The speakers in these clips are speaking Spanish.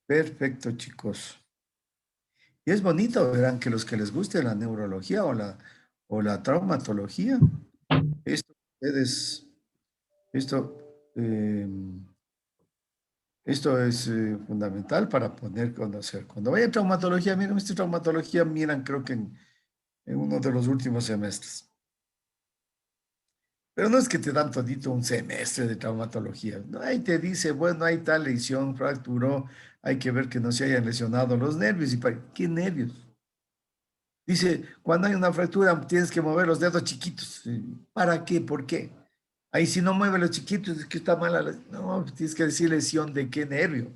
Perfecto, chicos. Y es bonito, verán, que los que les guste la neurología o la traumatología, esto, ustedes, esto, esto es fundamental para poder conocer. Cuando vayan a traumatología, miren, esta traumatología, miran, creo que en uno de los últimos semestres. Pero no es que te dan todito un semestre de traumatología. No, ahí te dice, bueno, hay tal lesión, fracturó, hay que ver que no se hayan lesionado los nervios. ¿Qué nervios? Dice, cuando hay una fractura tienes que mover los dedos chiquitos. ¿Para qué? ¿Por qué? Ahí si no mueve los chiquitos es que está mala. No, tienes que decir lesión de qué nervio.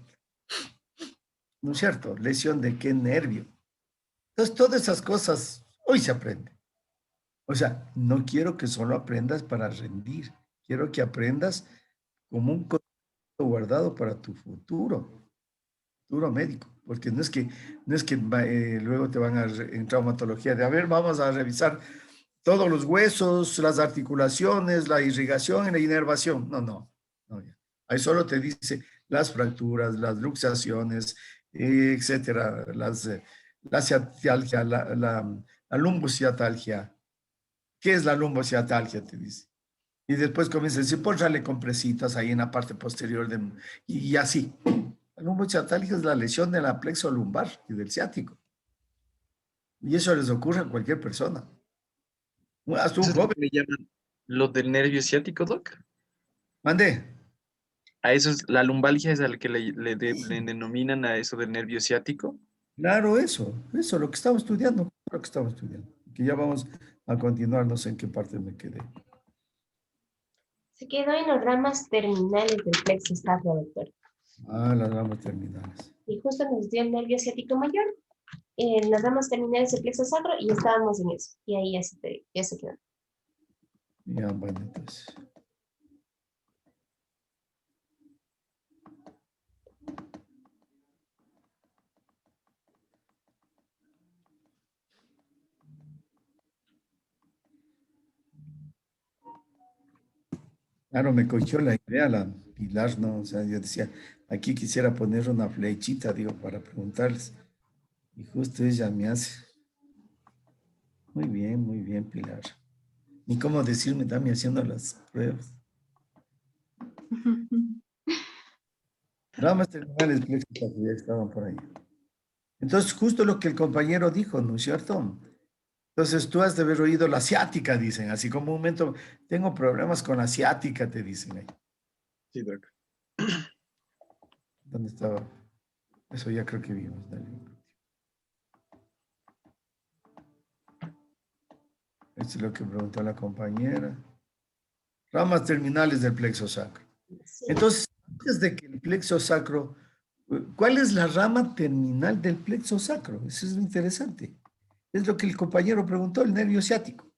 ¿No es cierto? Lesión de qué nervio. Entonces, todas esas cosas hoy se aprenden. O sea, no quiero que solo aprendas para rendir. Quiero que aprendas como un concepto guardado para tu futuro médico. Porque no es que luego te van a en traumatología de, a ver, vamos a revisar todos los huesos, las articulaciones, la irrigación y la inervación. No, no, no. Ya. Ahí solo te dice las fracturas, las luxaciones, etcétera, la ciatalgia, la lumbociatalgia. ¿Qué es la lumbociatalgia? Te dice. Y después comienza a decir, pónchale compresitas ahí en la parte posterior y así. La lumbociatalgia es la lesión de la plexo lumbar y del ciático. Y eso les ocurre a cualquier persona. Hasta un ¿Eso es lo joven. que le llaman lo del nervio ciático, Doc? Mandé. A eso es, la lumbalgia es al que le denominan a eso del nervio ciático. Claro, eso, lo que estamos estudiando, lo que estamos estudiando. Que ya vamos a continuar, no sé en qué parte me quedé. Se quedó en las ramas terminales del plexo sacro, doctor. Ah, las ramas terminales. Y justo nos dio el nervio ciático mayor en las ramas terminales del plexo sacro y estábamos en eso. Y ahí ya se quedó. Ya, bueno, entonces. Claro, me cogió la idea, la Pilar, ¿no? O sea, yo decía, aquí quisiera poner una flechita, digo, para preguntarles. Y justo ella me hace. Muy bien, Pilar. Ni cómo decirme, dame haciendo las pruebas. Ramas terminales, plexos, ya estaban por ahí. Entonces, justo lo que el compañero dijo, ¿no es cierto? Entonces, tú has de haber oído la ciática, dicen, así como un momento, tengo problemas con la ciática, te dicen ahí. Sí, Doc. ¿Dónde estaba? Eso ya creo que vimos. Dale. Esto es lo que preguntó la compañera. Ramas terminales del plexo sacro. Sí. Entonces, antes de que el plexo sacro, ¿cuál es la rama terminal del plexo sacro? Eso es lo interesante. Es lo que el compañero preguntó, el nervio ciático.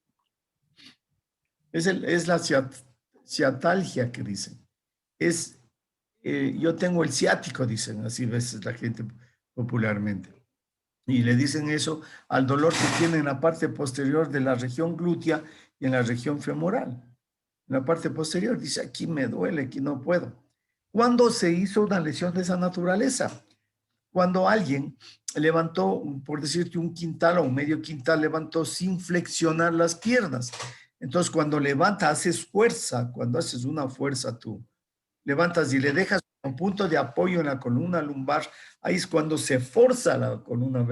Es la ciatalgia que dicen. Es, yo tengo el ciático, dicen, así veces la gente popularmente. Y le dicen eso al dolor que tiene en la parte posterior de la región glútea y en la región femoral. En la parte posterior dice, aquí me duele, aquí no puedo. ¿Cuándo se hizo una lesión de esa naturaleza? Cuando alguien levantó, por decirte, un quintal o un medio quintal, levantó sin flexionar las piernas. Entonces, cuando levanta, haces fuerza, cuando haces una fuerza tú, levantas y le dejas un punto de apoyo en la columna lumbar, ahí es cuando se forza la columna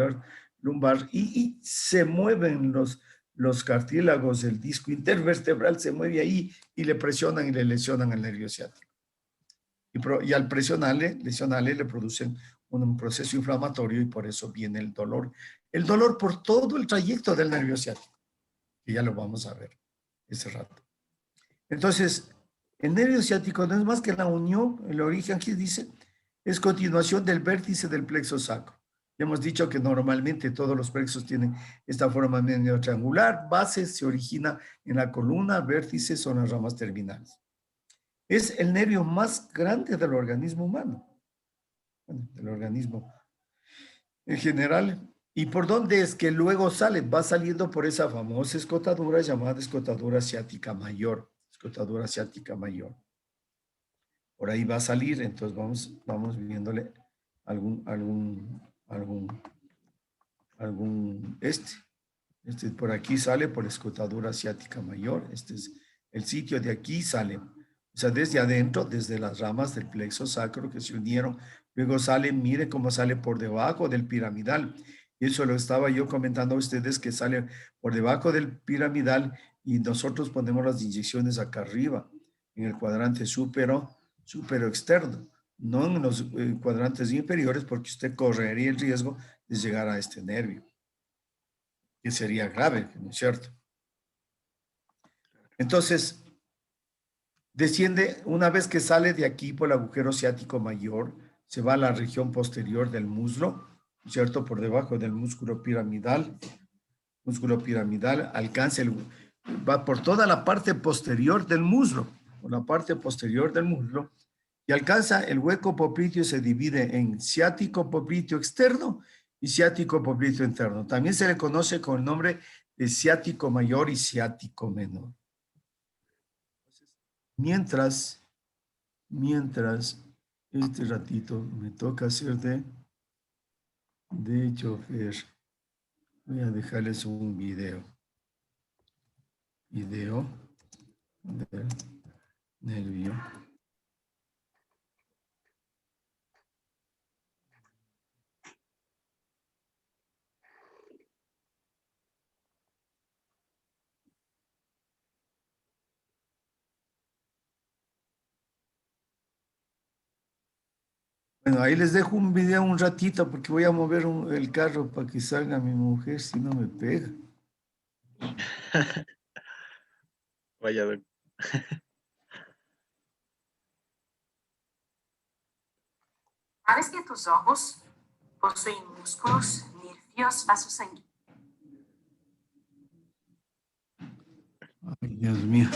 lumbar y se mueven los cartílagos, el disco intervertebral se mueve ahí y le presionan y le lesionan el nervio ciático. Y al presionarle, lesionarle, le producen un proceso inflamatorio y por eso viene el dolor. El dolor por todo el trayecto del nervio ciático, que ya lo vamos a ver ese rato. Entonces, el nervio ciático no es más que la unión, el origen que dice, es continuación del vértice del plexo sacro. Ya hemos dicho que normalmente todos los plexos tienen esta forma medio triangular, base se origina en la columna, vértices son las ramas terminales. Es el nervio más grande del organismo humano, bueno, del organismo en general. ¿Y por dónde es que luego sale? Va saliendo por esa famosa escotadura llamada escotadura ciática mayor. Escotadura ciática mayor. Por ahí va a salir, entonces vamos viéndole Este por aquí sale por la escotadura asiática mayor. Este es el sitio de aquí sale. O sea, desde adentro, desde las ramas del plexo sacro que se unieron. Luego sale, mire cómo sale por debajo del piramidal. Y eso lo estaba yo comentando a ustedes que sale por debajo del piramidal y nosotros ponemos las inyecciones acá arriba, en el cuadrante súpero externo, no en los cuadrantes inferiores, porque usted correría el riesgo de llegar a este nervio, que sería grave, ¿no es cierto? Entonces, desciende, una vez que sale de aquí por el agujero ciático mayor, se va a la región posterior del muslo, ¿cierto? Por debajo del músculo piramidal, alcanza va por toda la parte posterior del muslo, por la parte posterior del muslo, y alcanza el hueco popliteo. Se divide en ciático popliteo externo y ciático popliteo interno. También se le conoce con el nombre de ciático mayor y ciático menor. Mientras este ratito me toca hacer de chofer, voy a dejarles un video del nervio. Bueno, ahí les dejo un video un ratito porque voy a mover el carro para que salga mi mujer, si no me pega. Vaya, doc. ¿Sabes que tus ojos poseen músculos nervios vasosanguíneos? Ay, Dios mío.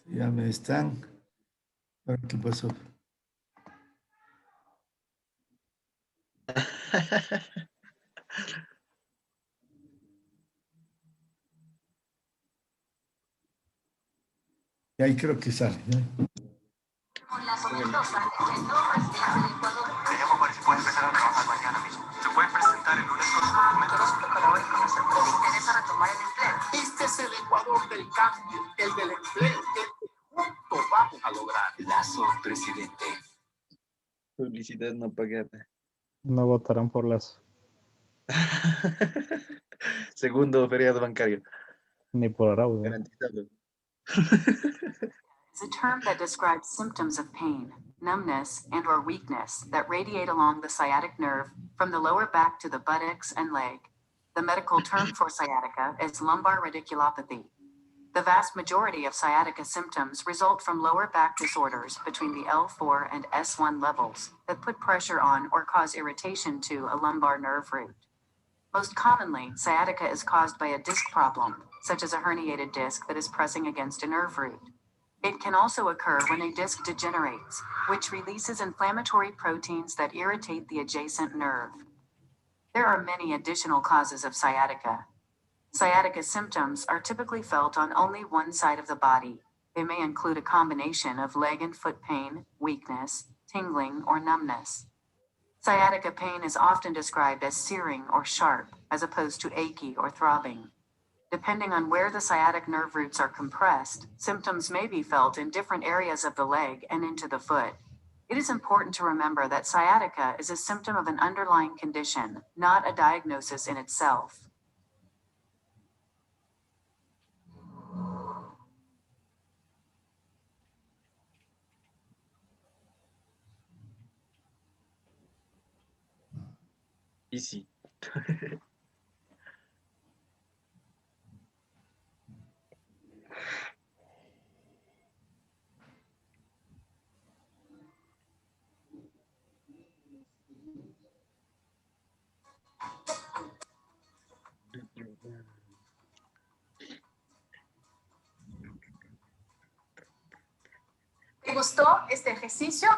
Ya me están. ¿Qué pasó? Y ahí creo que sale, ¿no? Con la sospechosa de que no residente del Ecuador. Me llamo Boris, puede empezar a trabajar mañana mismo. Se pueden presentar el lunes con sus documentos. Que colabore con nosotros. ¿Te interesa retomar el empleo? Este es el Ecuador del cambio, el del empleo, el que juntos vamos a lograr. Lazo, presidente. Publicidad no pagada. No votarán por Lazo, Segundo feriado bancario. ni por Araujo. Garantizado. Is a term that describes symptoms of pain, numbness, and/or weakness that radiate along the sciatic nerve from the lower back to the buttocks and leg. The medical term for sciatica is lumbar radiculopathy. The vast majority of sciatica symptoms result from lower back disorders between the L4 and S1 levels that put pressure on or cause irritation to a lumbar nerve root. Most commonly, sciatica is caused by a disc problem, such as a herniated disc that is pressing against a nerve root. It can also occur when a disc degenerates, which releases inflammatory proteins that irritate the adjacent nerve. There are many additional causes of sciatica. Sciatica symptoms are typically felt on only one side of the body. They may include a combination of leg and foot pain, weakness, tingling, or numbness. Sciatica pain is often described as searing or sharp, as opposed to achy or throbbing. Depending on where the sciatic nerve roots are compressed, symptoms may be felt in different areas of the leg and into the foot. It is important to remember that sciatica is a symptom of an underlying condition, not a diagnosis in itself. Easy. ¿Te gustó este ejercicio?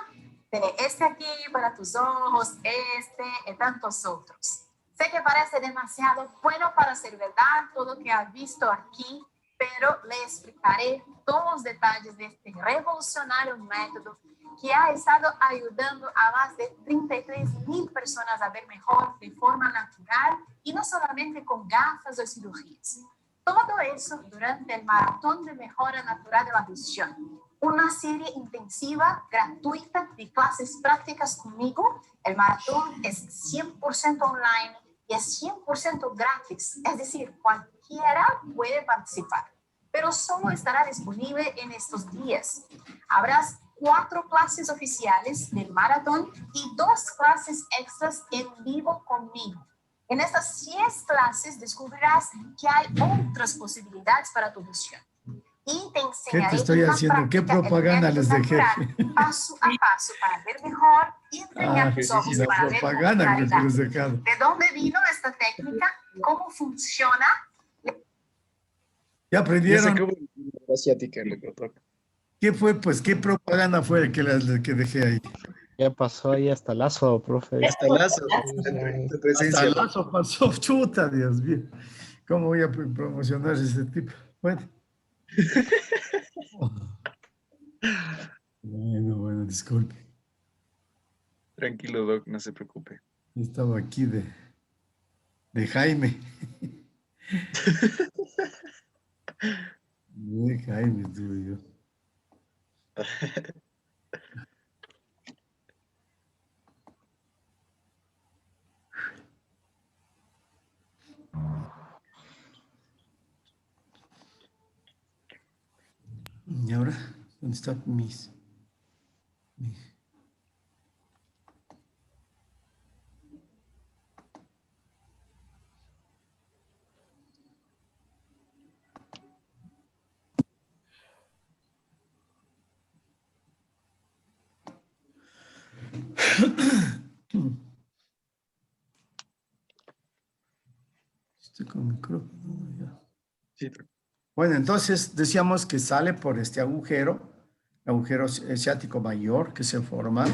Tiene este aquí para tus ojos, este y tantos otros. Sé que parece demasiado bueno para ser verdad todo lo que has visto aquí, pero le explicaré todos los detalles de este revolucionario método que ha estado ayudando a más de 33.000 personas a ver mejor de forma natural y no solamente con gafas o cirugías. Todo eso durante el Maratón de Mejora Natural de la Visión, una serie intensiva, gratuita de clases prácticas conmigo. El maratón es 100% online y es 100% gratis, es decir, cualquiera puede participar, pero solo estará disponible en estos días. Habrá 4 clases oficiales del maratón y 2 clases extras en vivo conmigo. En estas 10 clases descubrirás que hay otras posibilidades para tu visión. Y te enseñaré ¿Qué te estoy en la haciendo? ¿Qué práctica propaganda les elementos dejé? natural, paso a paso para ver mejor y entrenar tus ojos La para ver con propaganda que claridad. les he dejado. ¿De dónde vino esta técnica? ¿Cómo funciona? ¿Ya Ya se aprendieron? acabó la asiática, loco. ¿Qué fue, pues? ¿Qué propaganda fue que dejé ahí? Ya pasó ahí hasta Lazo, profe. Hasta Lazo, tu Hasta presencia. el lazo pasó, chuta, Dios mío. ¿Cómo voy a promocionar ese tipo? Bueno. Bueno, disculpe. Tranquilo, Doc, no se preocupe. Estaba aquí de Jaime. De Jaime, estuve yo. ¿Y ahora? ¿Dónde están mis? Estoy con micrófono ya. Sí, Bueno, entonces decíamos que sale por este agujero ciático mayor que se forma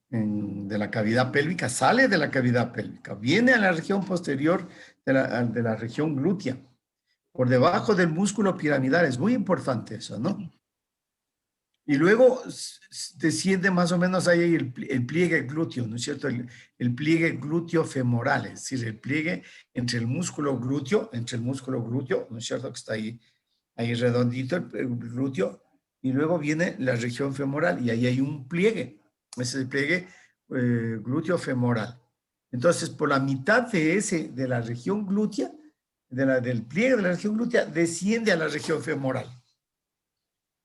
de la cavidad pélvica, sale de la cavidad pélvica, viene a la región posterior de la región glútea, por debajo del músculo piramidal. Es muy importante eso, ¿no? Y luego desciende más o menos ahí el pliegue glúteo, ¿no es cierto? El pliegue glúteo femoral, es decir, el pliegue entre el músculo glúteo, ¿no es cierto? Que está ahí redondito el glúteo, y luego viene la región femoral, y ahí hay un pliegue, ese es el pliegue glúteo femoral. Entonces, por la mitad de la región glútea, del pliegue de la región glútea, desciende a la región femoral.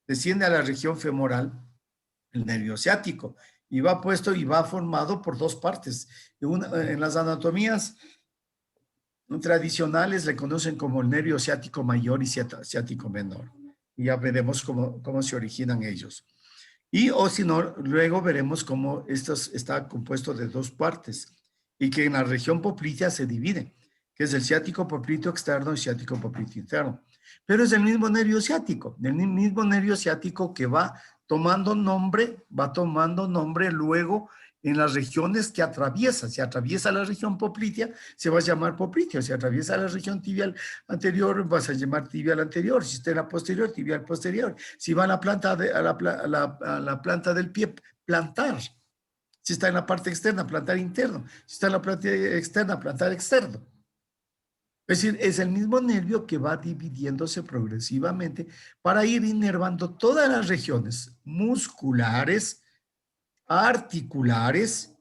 Desciende a la región femoral el nervio ciático, y va puesto y va formado por 2 partes. En las anatomías tradicionales le conocen como el nervio ciático mayor y ciático menor. Y ya veremos cómo se originan ellos. O si no, luego veremos cómo está compuesto de 2 partes y que en la región poplitea se divide, que es el ciático popliteo externo y ciático popliteo interno. Pero es el mismo nervio ciático que va tomando nombre luego en las regiones que atraviesa. Si atraviesa la región poplitea, se va a llamar popliteo. Si atraviesa la región tibial anterior, vas a llamar tibial anterior. Si está en la posterior, tibial posterior. Si va a la planta, a la planta del pie, plantar. Si está en la parte externa, plantar interno. Si está en la parte externa, plantar externo. Es decir, es el mismo nervio que va dividiéndose progresivamente para ir inervando todas las regiones musculares, articulares,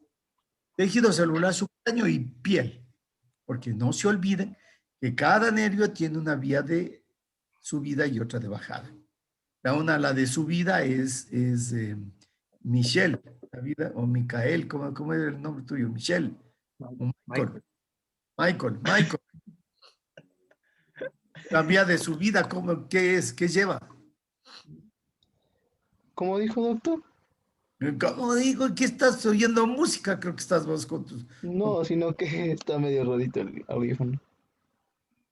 tejido celular subcutáneo y piel. Porque no se olviden que cada nervio tiene una vía de subida y otra de bajada. La de subida es Michelle, o Micael, ¿cómo es el nombre tuyo? Michelle. O Michael. La vía de subida, ¿qué es? ¿Qué lleva? ¿Cómo dijo, doctor? ¿Cómo digo? ¿Qué estás oyendo música? Creo que estás vos con tus... No, sino que está medio rodito el audífono.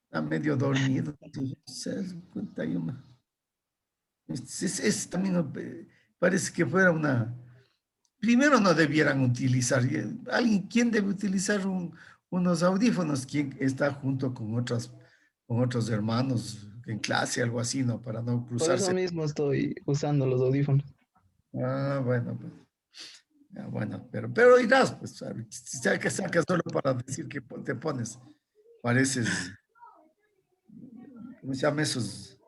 Está medio dormido. ¿Se das cuenta? También parece que fuera una... Primero no debieran utilizar... ¿Quién debe utilizar unos audífonos? ¿Quién está junto con otros hermanos en clase, algo así, ¿no? Para no Por eso cruzarse. mismo estoy usando los audífonos. Ah, bueno, pues. Ya, bueno, pero irás, pues, si sacas solo para decir que te pones, pareces, ¿cómo se llama esos?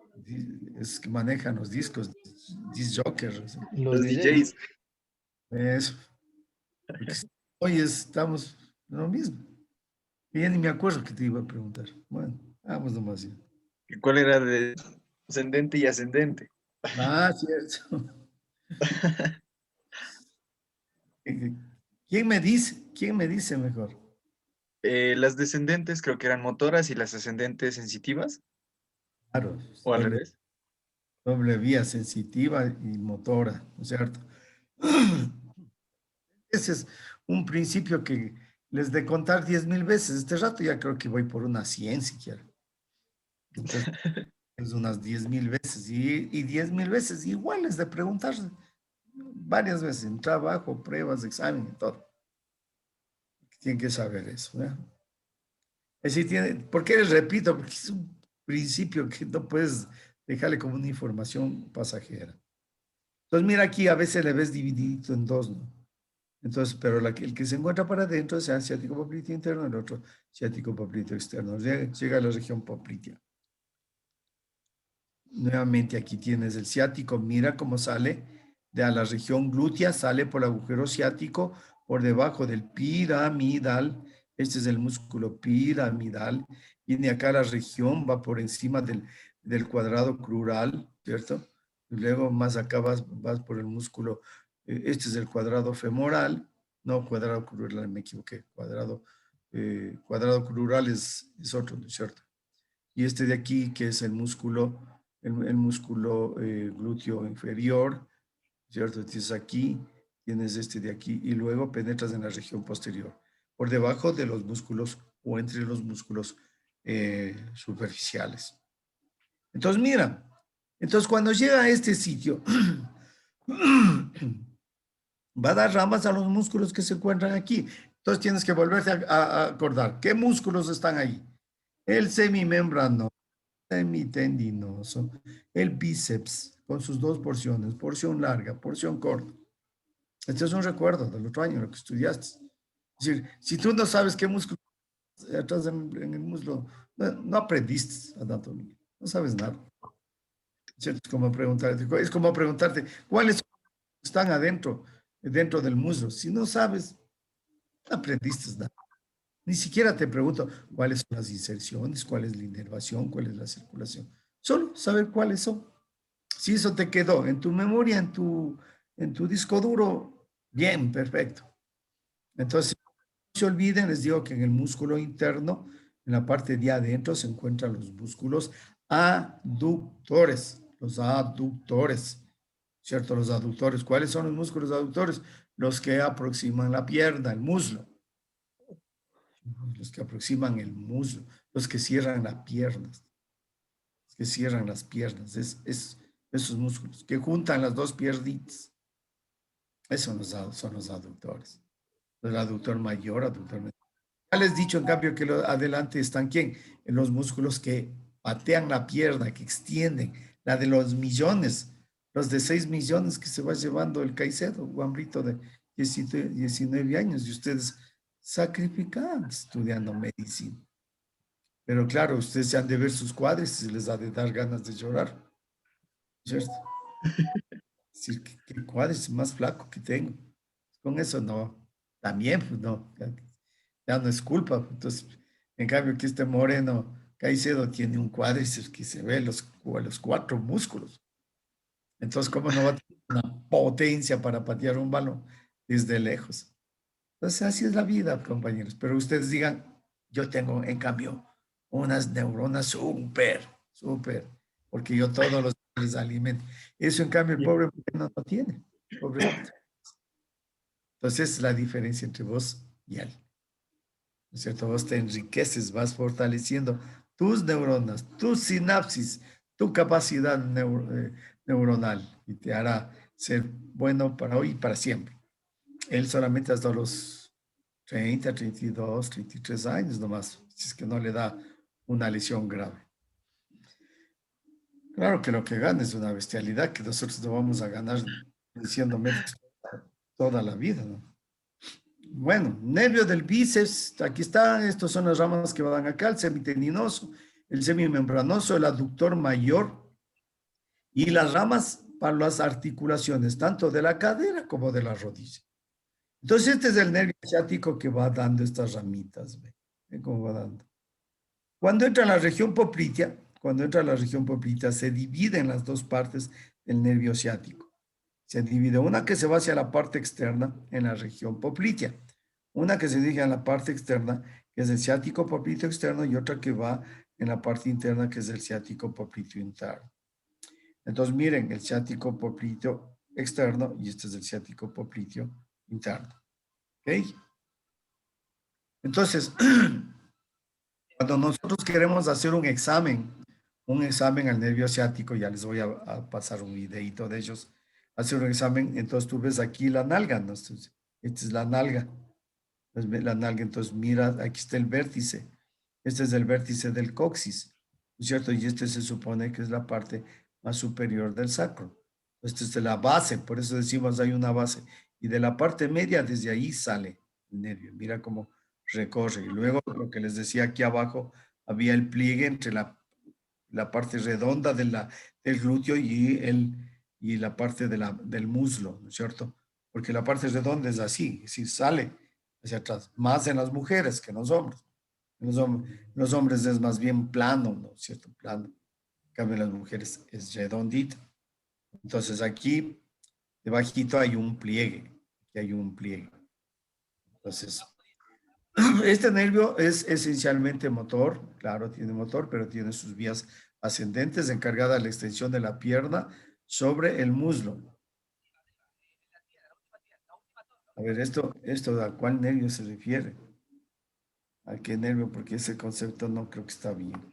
Es que manejan los discos, disc jokers. Los Los DJs. DJs. Eso. Porque hoy estamos en lo mismo. Y ya ni me acuerdo que te iba a preguntar. Bueno, vamos nomás ya. ¿Cuál era de ascendente y ascendente? Ah, cierto. ¿Quién me dice? ¿Quién me dice mejor? Las descendentes creo que eran motoras y las ascendentes sensitivas, Claro, o al revés. doble vía sensitiva y motora, ¿no es cierto? Ese es un principio que les de contar 10.000 veces. Este rato ya creo que voy por una 100 siquiera. Entonces, es unas 10.000 veces y 10.000 veces iguales de preguntar varias veces en trabajo, pruebas, examen y todo. Tienen que saber eso, ¿no? Es decir, ¿por qué les repito? Porque es un principio que no puedes dejarle como una información pasajera. Entonces, mira aquí, a veces le ves dividido en dos, ¿no? Entonces, pero el que se encuentra para adentro es el ciático popliteo interno, el otro ciático popliteo externo. Llega a la región poplitea. Nuevamente aquí tienes el ciático, mira cómo sale de a la región glútea, sale por el agujero ciático, por debajo del piramidal. Este es el músculo piramidal. Viene acá a la región, va por encima del cuadrado crural, ¿cierto? Y luego más acá vas por el músculo, este es el cuadrado femoral, no cuadrado crural, me equivoqué, cuadrado crural es otro, ¿no es cierto? Y este de aquí, que es el músculo glúteo inferior, ¿cierto? Tienes aquí, tienes este de aquí, y luego penetras en la región posterior, por debajo de los músculos o entre los músculos superficiales. Entonces, mira, entonces cuando llega a este sitio, va a dar ramas a los músculos que se encuentran aquí. Entonces tienes que volverte a acordar, ¿qué músculos están ahí? El semimembrano, semitendinoso, el bíceps con sus dos porciones, porción larga, porción corta. Este es un recuerdo del otro año, lo que estudiaste. Es decir, si tú no sabes qué músculo atrás en el muslo, no aprendiste anatomía, no sabes nada. ¿Cierto? Es como preguntarte, ¿cuáles están dentro del muslo? Si no sabes, no aprendiste nada. Ni siquiera te pregunto cuáles son las inserciones, cuál es la inervación, cuál es la circulación. Solo saber cuáles son. Si eso te quedó en tu memoria, en tu disco duro, bien, perfecto. Entonces, no se olviden, les digo que en el músculo interno, en la parte de adentro, se encuentran los músculos aductores, ¿cierto? Los aductores. ¿Cuáles son los músculos aductores? Los que aproximan la pierna, el muslo. Los que aproximan el muslo, los que cierran las piernas, esos músculos que juntan las dos piernitas. Esos son los aductores. El aductor mayor, aductor menor. Ya les he dicho, en cambio, que adelante están ¿quién? En los músculos que patean la pierna, que extienden, la de los millones, los de 6 millones que se va llevando el Caicedo, guambrito de 19 años, y ustedes sacrifican estudiando medicina. Pero claro, ustedes se han de ver sus cuadros y les ha de dar ganas de llorar, ¿cierto? Es decir, ¿qué cuadros más flaco que tengo? Con eso no, también, pues no, ya no es culpa. Entonces, en cambio, que este moreno Caicedo tiene un cuádriceps que se ve los 4 músculos. Entonces, ¿cómo no va a tener una potencia para patear un balón desde lejos? Entonces, así es la vida, compañeros. Pero ustedes digan, yo tengo, en cambio, unas neuronas súper, porque yo todos los días les alimento. Eso, en cambio, el pobre no tiene. Pobrecito. Entonces, es la diferencia entre vos y él. ¿No es cierto? Vos te enriqueces, vas fortaleciendo tus neuronas, tus sinapsis, tu capacidad neuronal y te hará ser bueno para hoy y para siempre. Él solamente hasta los 30, 32, 33 años nomás, si es que no le da una lesión grave. Claro que lo que gana es una bestialidad que nosotros no vamos a ganar siendo médicos toda la vida, ¿no? Bueno, nervio del bíceps, aquí están, estos son las ramas que van acá, el semitendinoso, el semimembranoso, el aductor mayor y las ramas para las articulaciones, tanto de la cadera como de la rodilla. Entonces, este es el nervio ciático que va dando estas ramitas, ¿ve? ¿Ve cómo va dando? Cuando entra en la región poplitea, se divide en las dos partes del nervio ciático. Se divide una que se va hacia la parte externa en la región poplitea, una que se dirige a la parte externa, que es el ciático popliteo externo, y otra que va en la parte interna, que es el ciático popliteo interno. Entonces, miren, el ciático popliteo externo y este es el ciático popliteo interno. ¿Ok? Entonces, cuando nosotros queremos hacer un examen al nervio ciático, ya les voy a pasar un videito de ellos, hacer un examen, entonces tú ves aquí la nalga, ¿no? Esta es la nalga. Entonces, la nalga, entonces mira, aquí está el vértice. Este es el vértice del coxis, ¿no es cierto? Y este se supone que es la parte más superior del sacro. Esta es la base, por eso decimos hay una base. Y de la parte media, desde ahí sale el nervio. Mira cómo recorre. Y luego, lo que les decía aquí abajo, había el pliegue entre la parte redonda del glúteo y la parte del muslo, ¿no es cierto? Porque la parte redonda es así, es decir, sale hacia atrás, más en las mujeres que en los hombres. Los hombres es más bien plano, ¿no es cierto? Plano. En cambio, en las mujeres es redondito. Entonces, aquí, debajito hay un pliegue. Aquí hay un pliegue. Entonces, este nervio es esencialmente motor. Claro, tiene motor, pero tiene sus vías ascendentes encargada de la extensión de la pierna sobre el muslo. A ver, esto ¿a cuál nervio se refiere? ¿A qué nervio? Porque ese concepto no creo que está bien.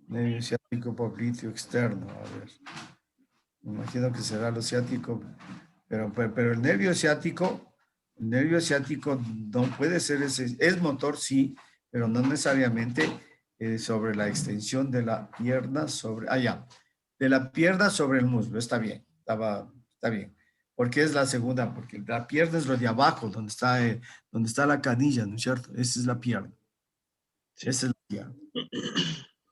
Nervio ciático popliteo externo. A ver. Me imagino que será lo ciático. Pero el nervio ciático no puede ser ese. Es motor, sí, pero no necesariamente sobre la extensión de la pierna sobre. De la pierna sobre el muslo. Está bien. Está bien. Porque es la segunda, porque la pierna es lo de abajo, donde está la canilla, ¿no es cierto? Esa es la pierna. Sí. Esa es la pierna.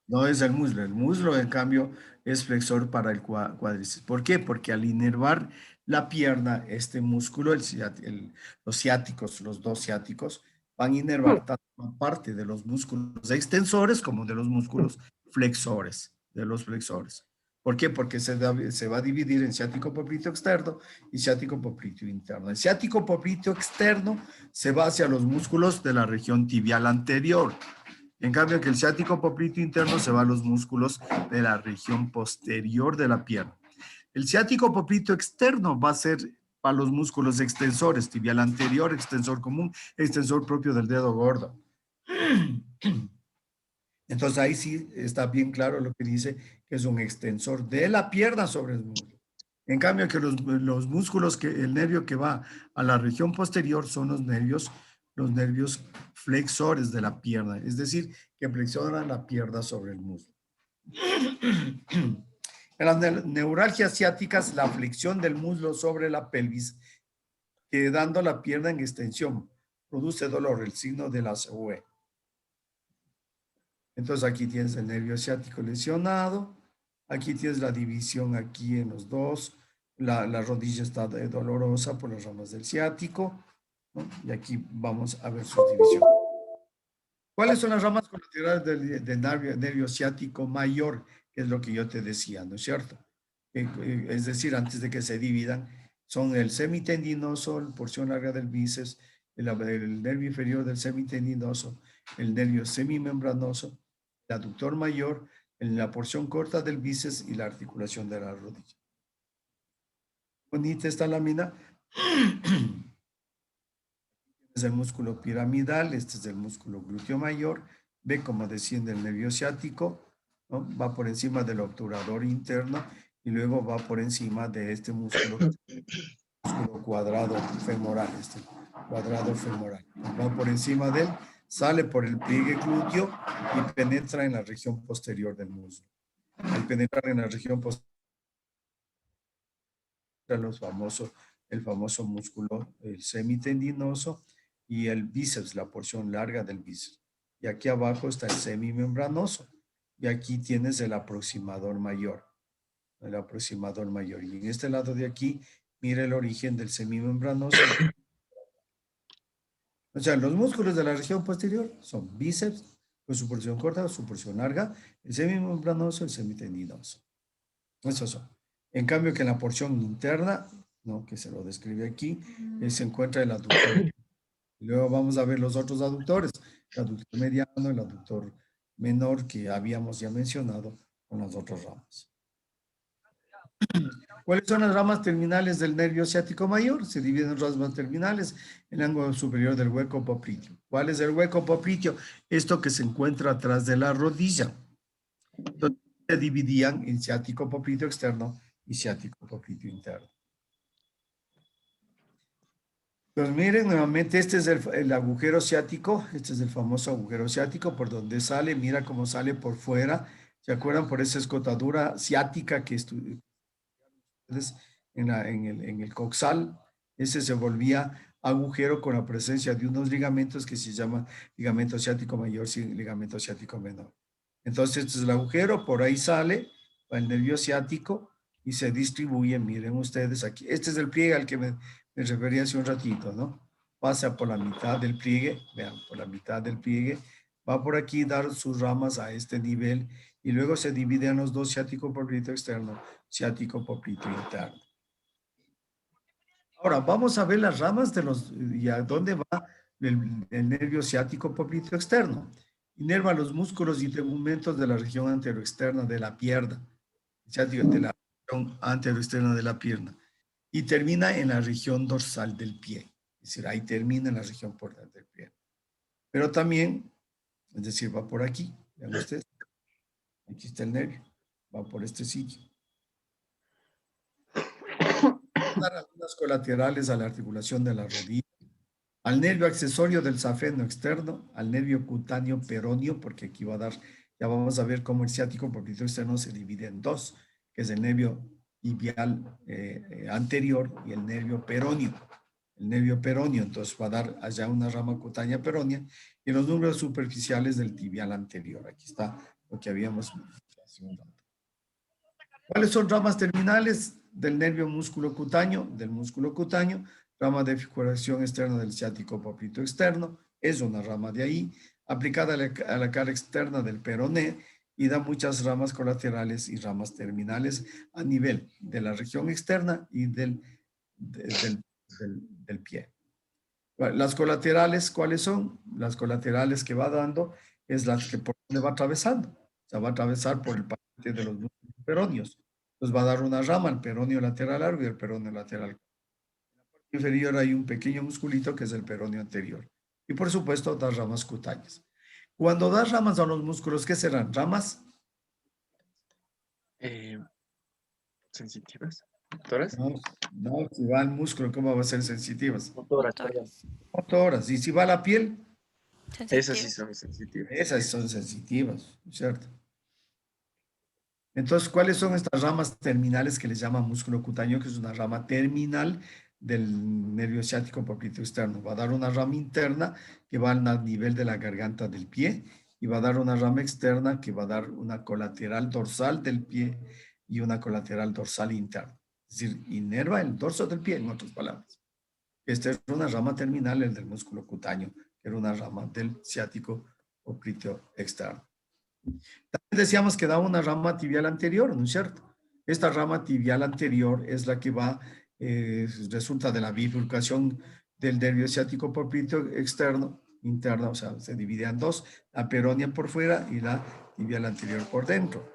No es el muslo. El muslo, en cambio, es flexor para el cuádriceps. ¿Por qué? Porque al inervar la pierna, este músculo, los ciáticos, los dos ciáticos, van a inervar tanto una parte de los músculos extensores como de los músculos flexores, de los flexores. ¿Por qué? Porque se va a dividir en ciático popliteo externo y ciático popliteo interno. El ciático popliteo externo se va hacia los músculos de la región tibial anterior. En cambio, que el ciático popliteo interno se va a los músculos de la región posterior de la pierna. El ciático popliteo externo va a ser para los músculos extensores, tibial anterior, extensor común, extensor propio del dedo gordo. Entonces ahí sí está bien claro lo que dice, que es un extensor de la pierna sobre el muslo. En cambio, que los músculos, el nervio que va a la región posterior son los nervios flexores de la pierna, es decir, que flexionan la pierna sobre el muslo. En las neuralgias ciáticas, la flexión del muslo sobre la pelvis, quedando la pierna en extensión, produce dolor, el signo de la CUE. Entonces aquí tienes el nervio ciático lesionado, aquí tienes la división aquí en los dos, la rodilla está dolorosa por las ramas del ciático, ¿no? Y aquí vamos a ver su división. ¿Cuáles son las ramas colaterales del nervio ciático mayor? Que es lo que yo te decía, ¿no es cierto? Es decir, antes de que se dividan, son el semitendinoso, la porción larga del bíceps, el nervio inferior del semitendinoso, el nervio semimembranoso, el aductor mayor, en la porción corta del bíceps y la articulación de la rodilla. Bonita esta lámina. Es el músculo piramidal, este es el músculo glúteo mayor. Ve cómo desciende el nervio ciático, ¿no? Va por encima del obturador interno y luego va por encima de este músculo cuadrado femoral, Va por encima de él, sale por el pliegue glúteo y penetra en la región posterior del muslo. Al penetrar en la región posterior, los famosos el famoso músculo, el semitendinoso, y el bíceps, la porción larga del bíceps. Y aquí abajo está el semimembranoso. Y aquí tienes el aproximador mayor. El aproximador mayor. Y en este lado de aquí, mira el origen del semimembranoso. O sea, los músculos de la región posterior son bíceps, con su porción corta, su porción larga, el semimembranoso, el semitendinoso. Esos son. En cambio que en la porción interna, ¿no? Que se lo describe aquí, se encuentra el aductor. Luego vamos a ver los otros aductores, el aductor mediano, el aductor menor, que habíamos ya mencionado con las otras ramas. ¿Cuáles son las ramas terminales del nervio ciático mayor? Se dividen en ramas terminales, el ángulo superior del hueco popliteo. ¿Cuál es el hueco popliteo? Esto que se encuentra atrás de la rodilla. Entonces, se dividían en ciático popliteo externo y ciático popliteo interno. Pues miren, nuevamente este es el agujero ciático, este es el famoso agujero ciático por donde sale, mira cómo sale por fuera. ¿Se acuerdan por esa escotadura ciática que estudiaron ustedes en el coxal? Ese se volvía agujero con la presencia de unos ligamentos que se llaman ligamento ciático mayor y ligamento ciático menor. Entonces este es el agujero, por ahí sale el nervio ciático y se distribuye, miren ustedes aquí. Este es el pliegue al que me refería hace un ratito, ¿no? Pasa por la mitad del pliegue, vean, por la mitad del pliegue, va por aquí dar sus ramas a este nivel y luego se divide en los dos, ciático popliteo externo, ciático popliteo interno. Ahora, vamos a ver las ramas de los, y a dónde va el nervio ciático popliteo externo. Inerva los músculos y tegmentos de la región anteroexterna de la pierna, ciático de la región anteroexterna de la pierna. Y termina en la región dorsal del pie. Es decir, ahí termina en la región portal del pie. Pero también, es decir, va por aquí. Vean ustedes. Aquí está el nervio. Va por este sitio. Dar algunas colaterales a la articulación de la rodilla, al nervio accesorio del safeno externo, al nervio cutáneo peroneo, porque aquí va a dar, ya vamos a ver cómo el ciático popliteo externo se divide en dos, que es el nervio tibial anterior y el nervio peroneo. El nervio peroneo, entonces va a dar allá una rama cutánea peronea y los núcleos superficiales del tibial anterior. Aquí está lo que habíamos hace un rato. ¿Cuáles son ramas terminales del nervio músculo cutáneo? Del músculo cutáneo, rama de figuración externa del ciático popliteo externo, es una rama de ahí, aplicada a la cara externa del peroné, y da muchas ramas colaterales y ramas terminales a nivel de la región externa y del pie. Las colaterales, ¿cuáles son? Las colaterales que va dando es las que por donde va atravesando. O sea, va a atravesar por el paquete de los músculos peroneos. Entonces va a dar una rama, el peroneo lateral largo y el peroneo lateral corto. En la parte inferior hay un pequeño musculito que es el peroneo anterior. Y por supuesto, da ramas cutáneas. Cuando das ramas a los músculos, ¿qué serán? ¿Ramas? ¿Sensitivas? ¿Motoras? No, si va al músculo, ¿cómo va a ser sensitivas? Motoras, perdón. Motoras. ¿Y si va a la piel? Esas sí son sensitivas. Esas son sensitivas, ¿cierto? Entonces, ¿cuáles son estas ramas terminales que les llama músculo cutáneo? Que es una rama terminal del nervio ciático popliteo externo. Va a dar una rama interna que va al nivel de la garganta del pie y va a dar una rama externa que va a dar una colateral dorsal del pie y una colateral dorsal interna. Es decir, inerva el dorso del pie, en otras palabras. Esta es una rama terminal, el del músculo cutáneo, que era una rama del ciático popliteo externo. También decíamos que da una rama tibial anterior, ¿no es cierto? Esta rama tibial anterior es la que va, resulta de la bifurcación del nervio ciático popliteo externo, interna, o sea, se divide en dos, la peronea por fuera y la tibial anterior por dentro.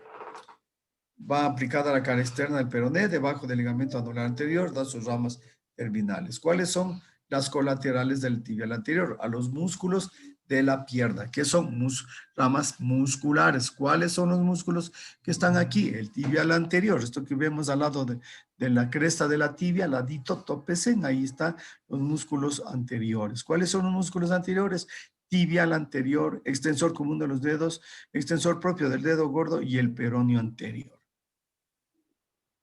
Va aplicada a la cara externa del peroné, debajo del ligamento anular anterior, da sus ramas terminales. ¿Cuáles son las colaterales del tibial anterior? A los músculos de la pierna, que son ramas musculares. ¿Cuáles son los músculos que están aquí? El tibial anterior, esto que vemos al lado de la cresta de la tibia, ladito, topesen, ahí están los músculos anteriores. ¿Cuáles son los músculos anteriores? Tibial anterior, extensor común de los dedos, extensor propio del dedo gordo y el peroneo anterior.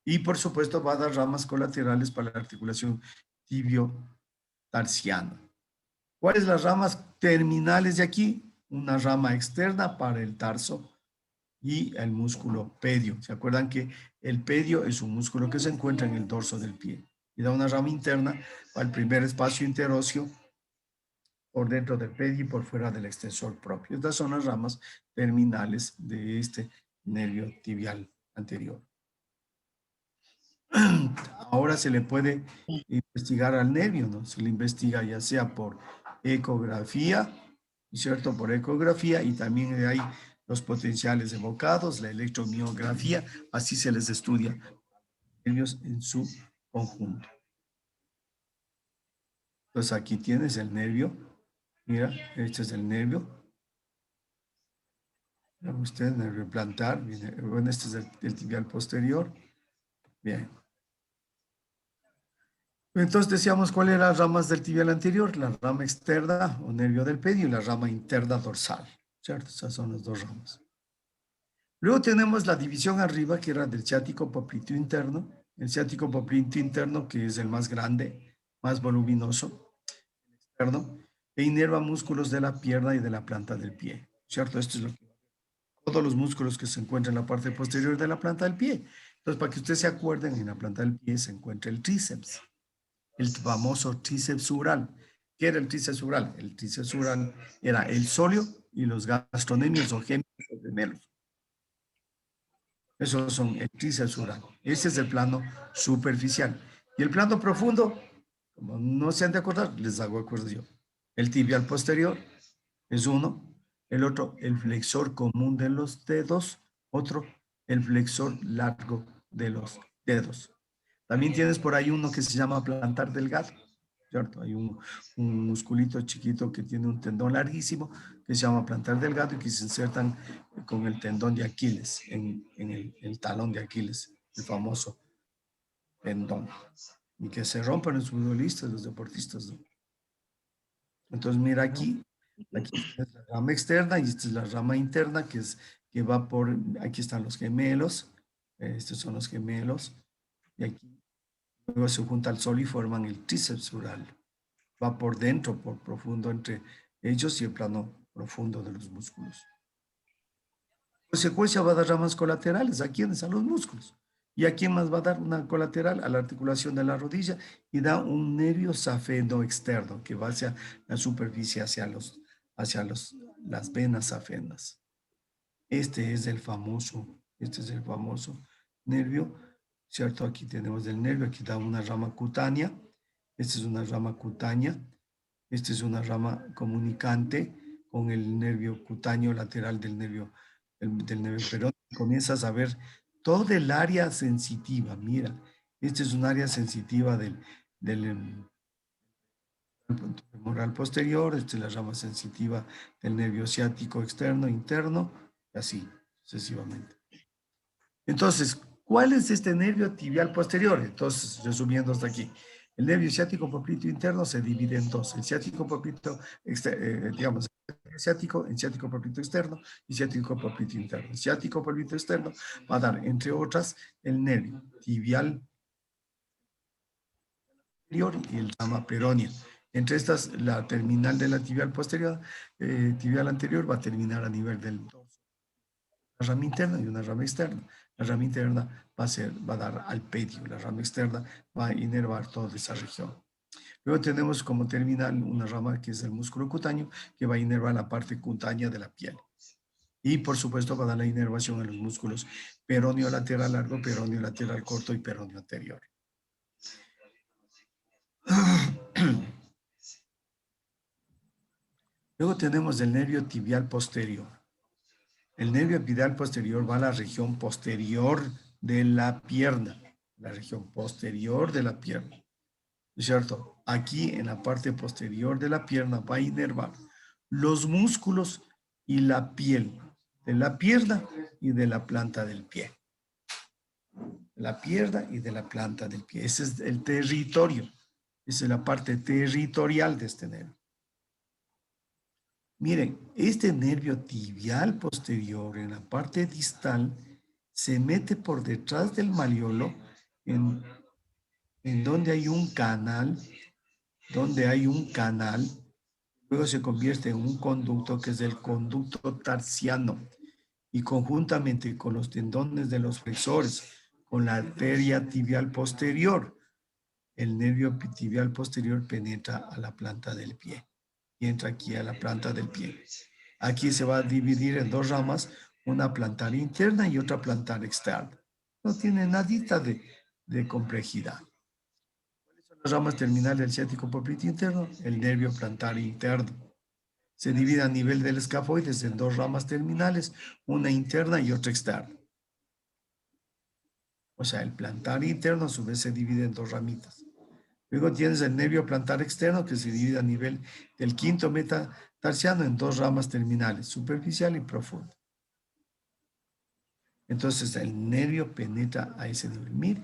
Y por supuesto va a dar ramas colaterales para la articulación tibio-tarsiana. ¿Cuáles las ramas terminales de aquí? Una rama externa para el tarso y el músculo pedio. ¿Se acuerdan que el pedio es un músculo que se encuentra en el dorso del pie? Y da una rama interna para el primer espacio interóseo por dentro del pedio y por fuera del extensor propio. Estas son las ramas terminales de este nervio tibial anterior. Ahora se le puede investigar al nervio, ¿no? Se le investiga ya sea por ecografía, ¿cierto? Por ecografía, y también hay los potenciales evocados, la electromiografía, así se les estudia nervios en su conjunto. Entonces aquí tienes el nervio, mira, este es el nervio. Mira usted, nervio plantar, bueno, este es el tibial posterior. Bien. Entonces decíamos cuáles eran las ramas del tibial anterior, la rama externa o nervio del pedio y la rama interna dorsal, ¿cierto? Esas son las dos ramas. Luego tenemos la división arriba que era del ciático popliteo interno, el ciático popliteo interno que es el más grande, más voluminoso, externo, e inerva músculos de la pierna y de la planta del pie, ¿cierto? Esto es lo que todos los músculos que se encuentran en la parte posterior de la planta del pie. Entonces, para que ustedes se acuerden, en la planta del pie se encuentra el tríceps. El famoso tríceps subral. ¿Qué era el tríceps subral? El tríceps subral era el sóleo y los gastronemios o gemelos. Esos son el tríceps subral. Ese es el plano superficial. Y el plano profundo, como no se han de acordar, les hago acuerdo yo. El tibial posterior es uno. El otro, el flexor común de los dedos. Otro, el flexor largo de los dedos. También tienes por ahí uno que se llama plantar delgado, ¿cierto? Hay un musculito chiquito que tiene un tendón larguísimo que se llama plantar delgado y que se insertan con el tendón de Aquiles, en el talón de Aquiles, el famoso tendón. Y que se rompen los futbolistas, los deportistas, ¿no? Entonces, mira aquí es la rama externa y esta es la rama interna que va por, aquí están los gemelos, estos son los gemelos, y aquí luego se junta al sol y forman el tríceps subral. Va por dentro, por profundo entre ellos y el plano profundo de los músculos. En consecuencia va a dar ramas colaterales. ¿A quiénes? A los músculos. ¿Y a quién más va a dar una colateral? A la articulación de la rodilla y da un nervio safeno externo que va hacia la superficie, hacia las venas safenas. Este es el famoso nervio, ¿cierto? Aquí tenemos el nervio, aquí da una rama cutánea. Esta es una rama cutánea. Esta es una rama comunicante con el nervio cutáneo lateral del nervio peroneo. Comienzas a ver todo el área sensitiva. Mira, esta es un área sensitiva del femoral posterior. Esta es la rama sensitiva del nervio ciático externo, interno, y así sucesivamente. Entonces, ¿cuál es este nervio tibial posterior? Entonces, resumiendo hasta aquí. El nervio ciático popliteo interno se divide en dos. El ciático popliteo, digamos, ciático, en ciático popliteo externo y ciático popliteo interno. El ciático popliteo externo va a dar, entre otras, el nervio tibial anterior y el rama peronea. Entre estas, la terminal de la tibial posterior, tibial anterior va a terminar a nivel del dorso. Una rama interna y una rama externa. La rama interna va a dar al pedio, la rama externa va a inervar toda esa región. Luego tenemos como terminal una rama que es el músculo cutáneo, que va a inervar la parte cutánea de la piel. Y por supuesto va a dar la inervación a los músculos peroneo lateral largo, peroneo lateral corto y peroneo anterior. Luego tenemos el nervio tibial posterior. El nervio tibial posterior va a la región posterior de la pierna, la región posterior de la pierna, ¿cierto? Aquí en la parte posterior de la pierna va a inervar los músculos y la piel de la pierna y de la planta del pie. La pierna y de la planta del pie. Ese es el territorio. Esa es la parte territorial de este nervio. Miren, este nervio tibial posterior en la parte distal se mete por detrás del malleolo en donde hay un canal, luego se convierte en un conducto que es el conducto tarsiano y conjuntamente con los tendones de los flexores, con la arteria tibial posterior, el nervio tibial posterior penetra a la planta del pie y entra aquí a la planta del pie. Aquí se va a dividir en dos ramas, una plantar interna y otra plantar externa. No tiene nadita de complejidad. ¿Cuáles son las ramas terminales del ciático popliteo interno? El nervio plantar interno. Se divide a nivel del escafoides en dos ramas terminales, una interna y otra externa. O sea, el plantar interno a su vez se divide en dos ramitas. Luego tienes el nervio plantar externo que se divide a nivel del quinto metatarsiano en dos ramas terminales, superficial y profunda. Entonces el nervio penetra a ese nivel. Mire,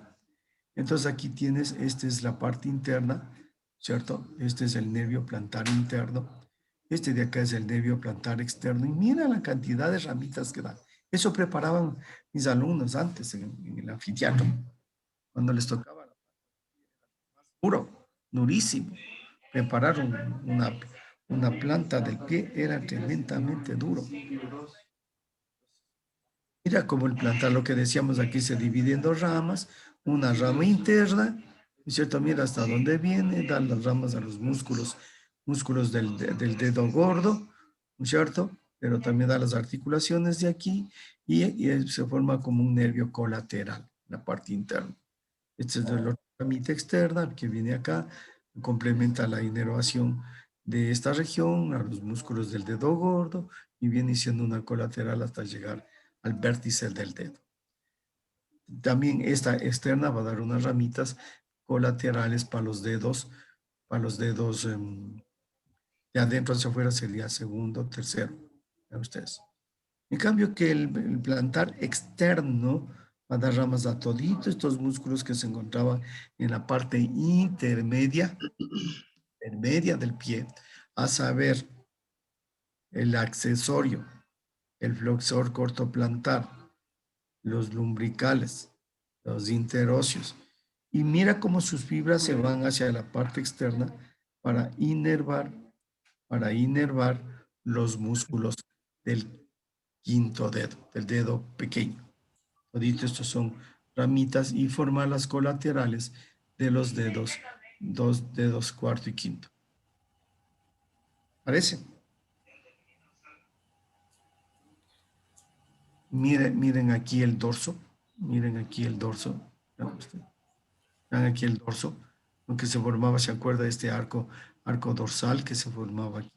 entonces aquí tienes, esta es la parte interna, ¿cierto? Este es el nervio plantar interno. Este de acá es el nervio plantar externo. Y mira la cantidad de ramitas que dan. Eso preparaban mis alumnos antes en el anfiteatro, cuando les tocaba duro, durísimo. Preparar una planta del pie era tremendamente duro. Mira cómo el plantar, lo que decíamos aquí, se divide en dos ramas, una rama interna, ¿no es cierto? Mira hasta dónde viene, dan las ramas a los músculos del dedo gordo, ¿no es cierto? Pero también da las articulaciones de aquí y se forma como un nervio colateral, la parte interna. Este es de la ramita externa que viene acá, complementa la inervación de esta región a los músculos del dedo gordo y viene siendo una colateral hasta llegar al vértice del dedo. También esta externa va a dar unas ramitas colaterales para los dedos de adentro hacia afuera sería segundo, tercero. Vean ustedes. En cambio que el plantar externo va a dar ramas a toditos estos músculos que se encontraban en la parte intermedia del pie, a saber, el accesorio, el flexor cortoplantar, los lumbricales, los interóseos. Y mira cómo sus fibras se van hacia la parte externa para inervar los músculos del quinto dedo, del dedo pequeño. Todito estos son ramitas y forman las colaterales de los dedos, dos dedos cuarto y quinto. ¿Parece? Miren aquí el dorso. Miren aquí el dorso. Vean aquí el dorso, aunque se formaba, ¿se acuerda de este arco dorsal que se formaba aquí?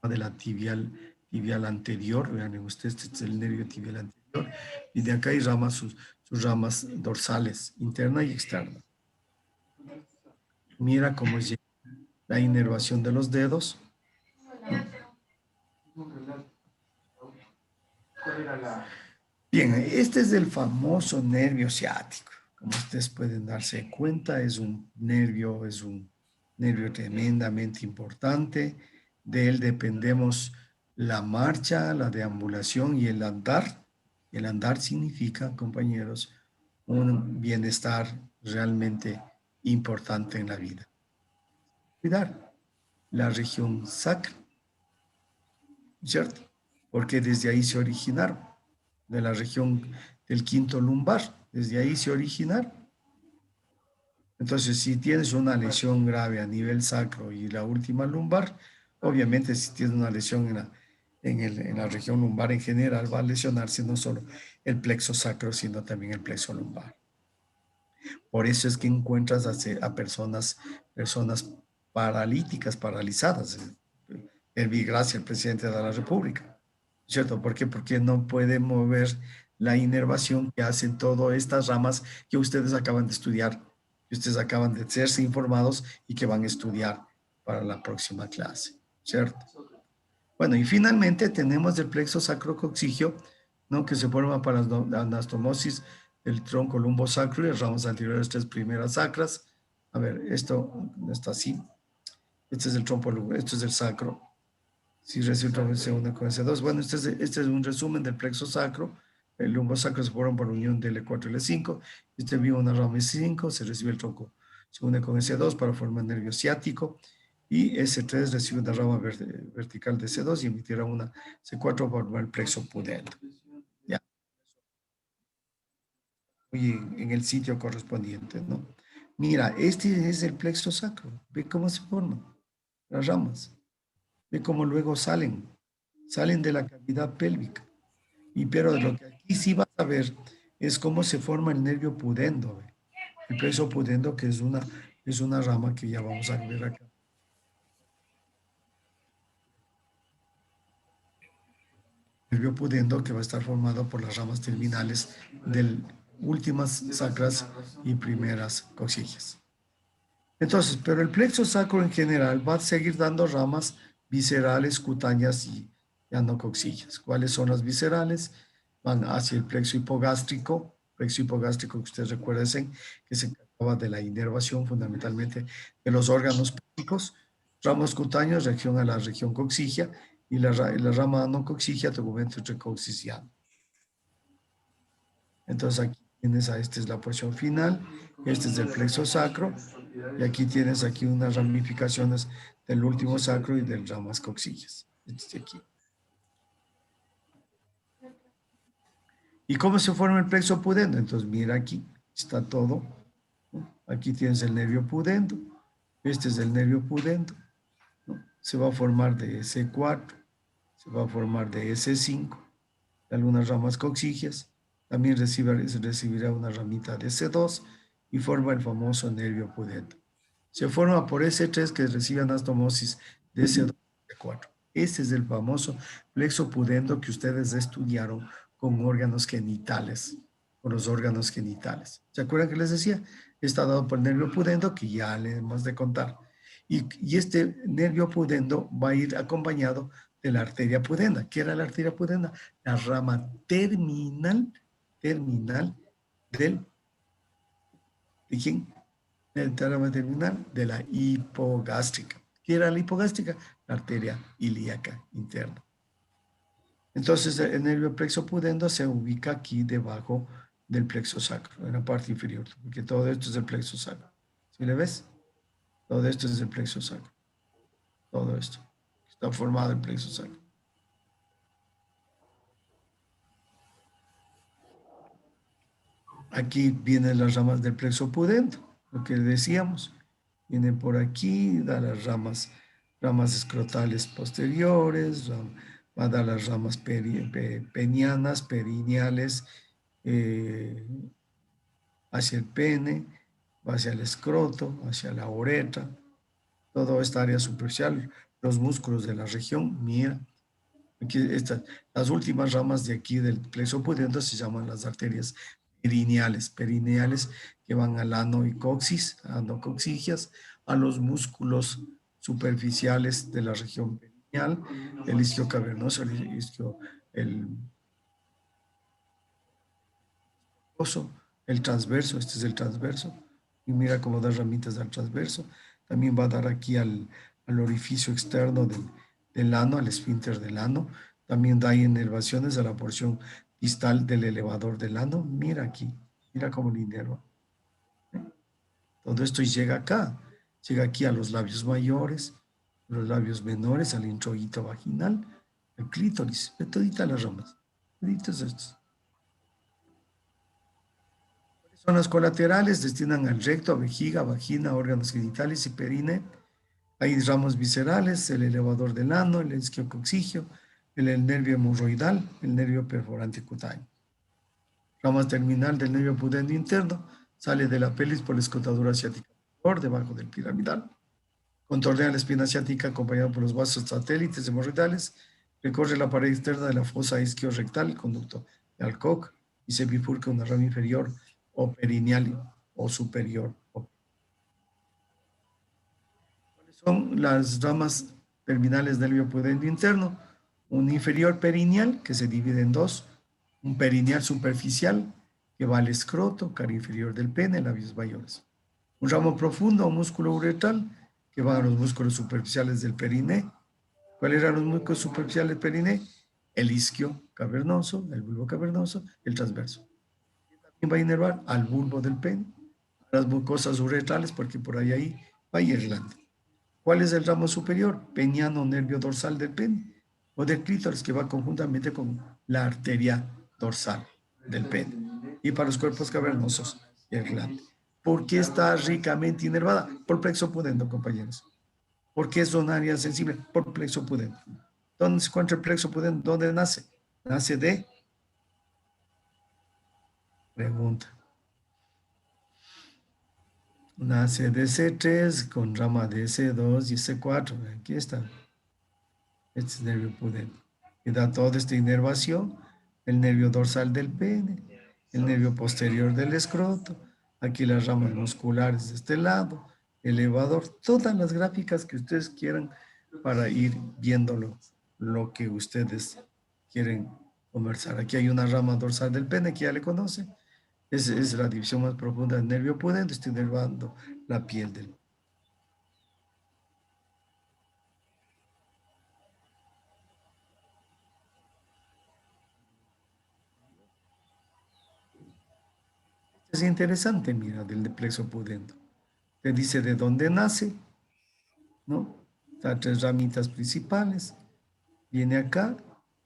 De la tibial anterior. Vean ustedes, este es el nervio tibial anterior. Y de acá hay ramas, sus ramas dorsales, interna y externa. Mira cómo es la inervación de los dedos. Bien, este es el famoso nervio ciático. Como ustedes pueden darse cuenta, es un nervio tremendamente importante. De él dependemos la marcha, la deambulación y el andar. El andar significa, compañeros, un bienestar realmente importante en la vida. Cuidar la región sacra, ¿cierto? Porque desde ahí se originaron, de la región del quinto lumbar, desde ahí se originaron. Entonces, si tienes una lesión grave a nivel sacro y la última lumbar, obviamente si tienes una lesión en la región lumbar en general, va a lesionarse no solo el plexo sacro, sino también el plexo lumbar. Por eso es que encuentras a personas paralíticas, paralizadas. Gracia, el presidente de la República, ¿cierto? ¿Por qué? Porque no puede mover la inervación que hacen todas estas ramas que ustedes acaban de estudiar, que ustedes acaban de serse informados y que van a estudiar para la próxima clase, ¿cierto? Bueno, y finalmente tenemos el plexo sacrococcigio, ¿no? Que se forma para la anastomosis del tronco lumbosacro y las ramas anteriores, tres primeras sacras. A ver, esto está así. Este es el trompo, esto es el sacro. Si resulta C1 con C2. Bueno, este es un resumen del plexo sacro, El lumbosacro se forma por unión de L4 y L5. Este vio una rama S5, se recibe el tronco, se une con S2 para formar nervio ciático. Y S3 recibe una rama vertical de C2 y emitirá una C4 para formar el plexo pudendo. Ya. Y en el sitio correspondiente, ¿no? Mira, este es el plexo sacro. Ve cómo se forman las ramas. Ve cómo luego salen de la cavidad pélvica. Pero lo que aquí sí vas a ver es cómo se forma el nervio pudendo. El plexo pudendo, que es una rama que ya vamos a ver acá. El nervio pudendo que va a estar formado por las ramas terminales de últimas sacras y primeras coxillas. Entonces, pero el plexo sacro en general va a seguir dando ramas viscerales, cutáneas y anocoxillas. ¿Cuáles son las viscerales? Van hacia el plexo hipogástrico que ustedes recuerden que se encargaba de la inervación fundamentalmente de los órganos pélvicos, ramas cutáneas, región a la región coxigia, y la rama anocoxigia, tegumento intercoxiciano. Entonces aquí tienes esta es la porción final, este es el plexo sacro, y aquí tienes unas ramificaciones del último sacro y de ramas coxillas. Este de aquí. ¿Y cómo se forma el plexo pudendo? Entonces mira aquí, está todo. Aquí tienes el nervio pudendo, este es el nervio pudendo, ¿no? Se va a formar de S4, se va a formar de S5, de algunas ramas coxigias, también recibirá una ramita de S2 y forma el famoso nervio pudendo. Se forma por S3 que recibe anastomosis de S2 y S4. Este es el famoso plexo pudendo que ustedes estudiaron con órganos genitales, con los órganos genitales. ¿Se acuerdan que les decía? Está dado por el nervio pudendo, que ya le hemos de contar. Y este nervio pudendo va a ir acompañado de la arteria pudenda. ¿Qué era la arteria pudenda? La rama terminal ¿de quién? La rama terminal de la hipogástrica. ¿Qué era la hipogástrica? La arteria ilíaca interna. Entonces, el nervio plexo pudendo se ubica aquí debajo del plexo sacro, en la parte inferior, porque todo esto es el plexo sacro. ¿Sí le ves? Todo esto es el plexo sacro. Todo esto. Está formado el plexo sacro. Aquí vienen las ramas del plexo pudendo, lo que decíamos. Vienen por aquí, da las ramas escrotales posteriores, va a dar las ramas penianas, perineales, hacia el pene, va hacia el escroto, hacia la uretra, toda esta área superficial, los músculos de la región, mira, aquí las últimas ramas de aquí del plexo pudendo se llaman las arterias perineales que van al ano y coxis, anocoxigias, a los músculos superficiales de la región perineal, el isquio cavernoso, el transverso, este es el transverso, y mira cómo da ramitas al transverso. También va a dar aquí al orificio externo del ano, al esfínter del ano. También da inervaciones a la porción distal del elevador del ano. Mira aquí, mira cómo lo inerva. Todo esto llega acá, llega aquí a los labios mayores, los labios menores, al introito vaginal, al clítoris, de toditas las ramas, toditos estos. Zonas colaterales destinan al recto, vejiga, vagina, órganos genitales y perine. Hay ramos viscerales, el elevador del ano, el isquiocoxigio, el nervio hemorroidal, el nervio perforante cutáneo. Rama terminal del nervio pudendo interno, sale de la pelvis por la escotadura asiática por debajo del piramidal. Contornea la espina asiática acompañado por los vasos satélites hemorroidales, recorre la pared externa de la fosa isquiorrectal, el conducto de Alcock, y se bifurca una rama inferior o perineal o superior. ¿Cuáles son las ramas terminales del nervio pudendo interno? Un inferior perineal que se divide en dos, un perineal superficial que va al escroto, cara inferior del pene, labios mayores. Un ramo profundo o músculo uretral que va a los músculos superficiales del periné. ¿Cuáles eran los músculos superficiales del periné? el isquio cavernoso, el bulbo cavernoso, el transverso. También va a inervar al bulbo del pene, las mucosas uretrales, porque por ahí va a ir glande. ¿Cuál es el ramo superior? Peniano, nervio dorsal del pene, o del clítoris, que va conjuntamente con la arteria dorsal del pene. Y para los cuerpos cavernosos, el glande. ¿Por qué está ricamente inervada? Por plexo pudendo, compañeros. ¿Por qué es un área sensible? Por plexo pudendo. ¿Dónde se encuentra el plexo pudendo? ¿Dónde nace? Nace de... Pregunta. Nace de C3 con rama de C2 y C4. Aquí está. Este es nervio pudendo. Y da toda esta inervación, el nervio dorsal del pene, el nervio posterior del escroto, aquí las ramas musculares de este lado, elevador, todas las gráficas que ustedes quieran para ir viéndolo, lo que ustedes quieren conversar. Aquí hay una rama dorsal del pene que ya le conocen. Es la división más profunda del nervio pudendo, estoy inervando la piel del pene. Es interesante, mira, del plexo pudendo. Te dice de dónde nace, ¿no? Está tres ramitas principales. Viene acá,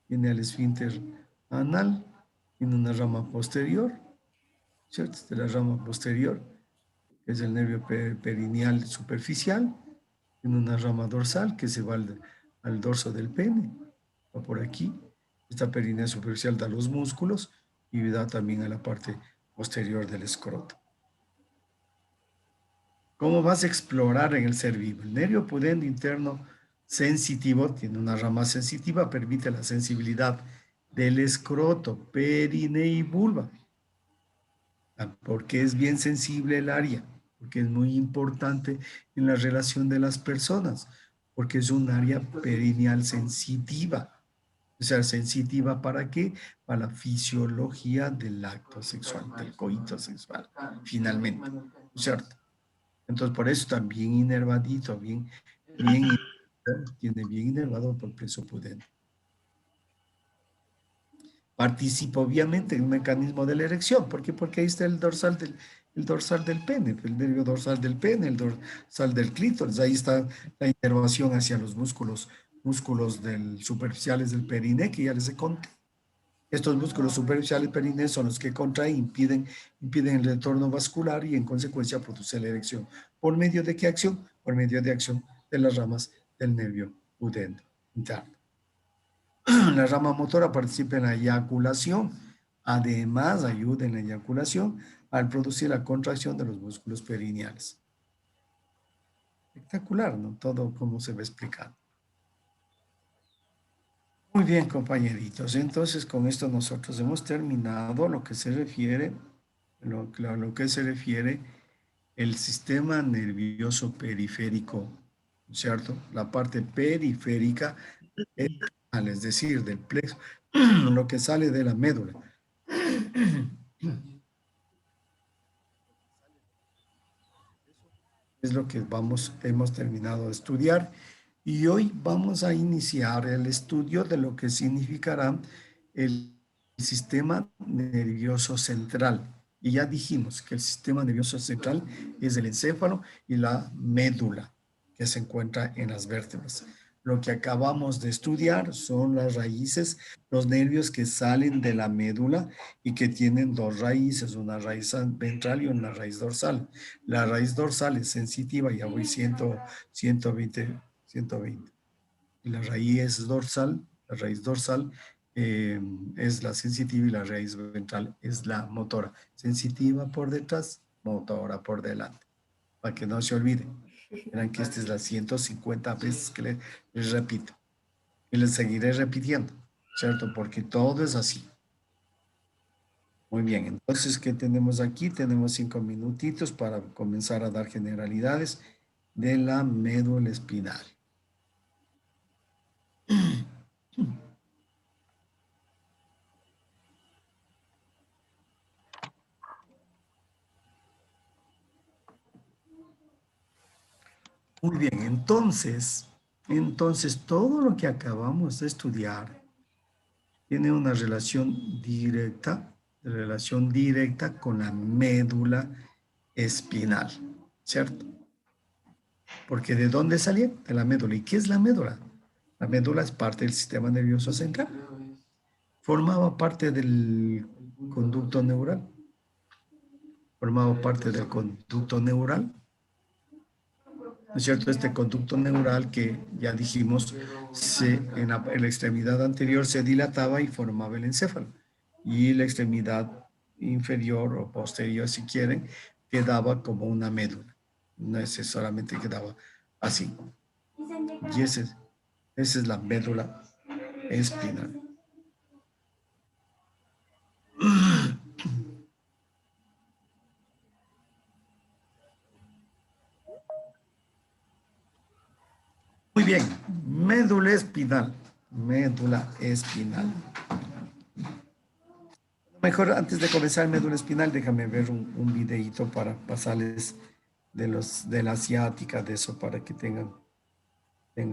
viene al esfínter anal, tiene una rama posterior, ¿cierto? De la rama posterior, que es el nervio perineal superficial, tiene una rama dorsal que se va al dorso del pene, va por aquí. Esta perineal superficial da los músculos y da también a la parte posterior del escroto. ¿Cómo vas a explorar en el ser vivo? El nervio pudendo interno sensitivo tiene una rama sensitiva, permite la sensibilidad del escroto, perine y vulva. Porque es bien sensible el área, porque es muy importante en la relación de las personas, porque es un área perineal sensitiva. O sea, sensitiva ¿para qué? Para la fisiología del acto sexual, del coito sexual, finalmente, ¿cierto? Entonces, por eso está bien inervadito, tiene bien inervado por plexo pudendo. Participa obviamente en el mecanismo de la erección. ¿Por qué? Porque ahí está el dorsal del pene, el nervio dorsal del pene, el dorsal del clítoris. Ahí está la inervación hacia los músculos superficiales del periné, que ya les he contado. Estos músculos superficiales periné son los que contraen, impiden el retorno vascular y en consecuencia produce la erección. ¿Por medio de qué acción? Por medio de acción de las ramas del nervio pudendo interno. La rama motora participa en la eyaculación. Además, ayuda en la eyaculación al producir la contracción de los músculos perineales. Espectacular, ¿no? Todo como se va explicando. Muy bien, compañeritos. Entonces, con esto nosotros hemos terminado lo que se refiere, lo que se refiere el sistema nervioso periférico, ¿cierto? La parte periférica, es decir, del plexo, lo que sale de la médula. Es lo que hemos terminado de estudiar. Y hoy vamos a iniciar el estudio de lo que significará el sistema nervioso central. Y ya dijimos que el sistema nervioso central es el encéfalo y la médula que se encuentra en las vértebras. Lo que acabamos de estudiar son las raíces, los nervios que salen de la médula y que tienen dos raíces, una raíz ventral y una raíz dorsal. La raíz dorsal es sensitiva, ya voy 120. Y la raíz dorsal es la sensitiva y la raíz ventral es la motora. Sensitiva por detrás, motora por delante. Para que no se olviden. Verán que esta es la 150 veces que les repito. Y les seguiré repitiendo, ¿cierto? Porque todo es así. Muy bien, entonces, ¿qué tenemos aquí? Tenemos 5 minutitos para comenzar a dar generalidades de la médula espinal. Muy bien, entonces todo lo que acabamos de estudiar tiene una relación directa con la médula espinal, ¿cierto? Porque ¿de dónde salía? De la médula. ¿Y qué es la médula? La médula es parte del sistema nervioso central. Formaba parte del conducto neural. Formaba parte del conducto neural. ¿No es cierto? Este conducto neural que ya dijimos, en la extremidad anterior se dilataba y formaba el encéfalo. Y la extremidad inferior o posterior, si quieren, quedaba como una médula. No es solamente quedaba así. Y esa es la médula espinal. Muy bien, médula espinal. Médula espinal. Mejor antes de comenzar médula espinal, déjame ver un videíto para pasarles de la asiática, de eso, para que tengan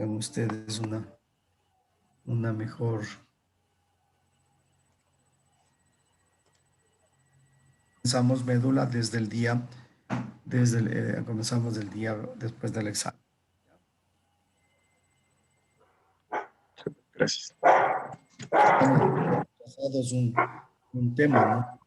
ustedes una mejor. Comenzamos médula desde el día, comenzamos del día después del examen. Gracias. Pasado es un tema, ¿no?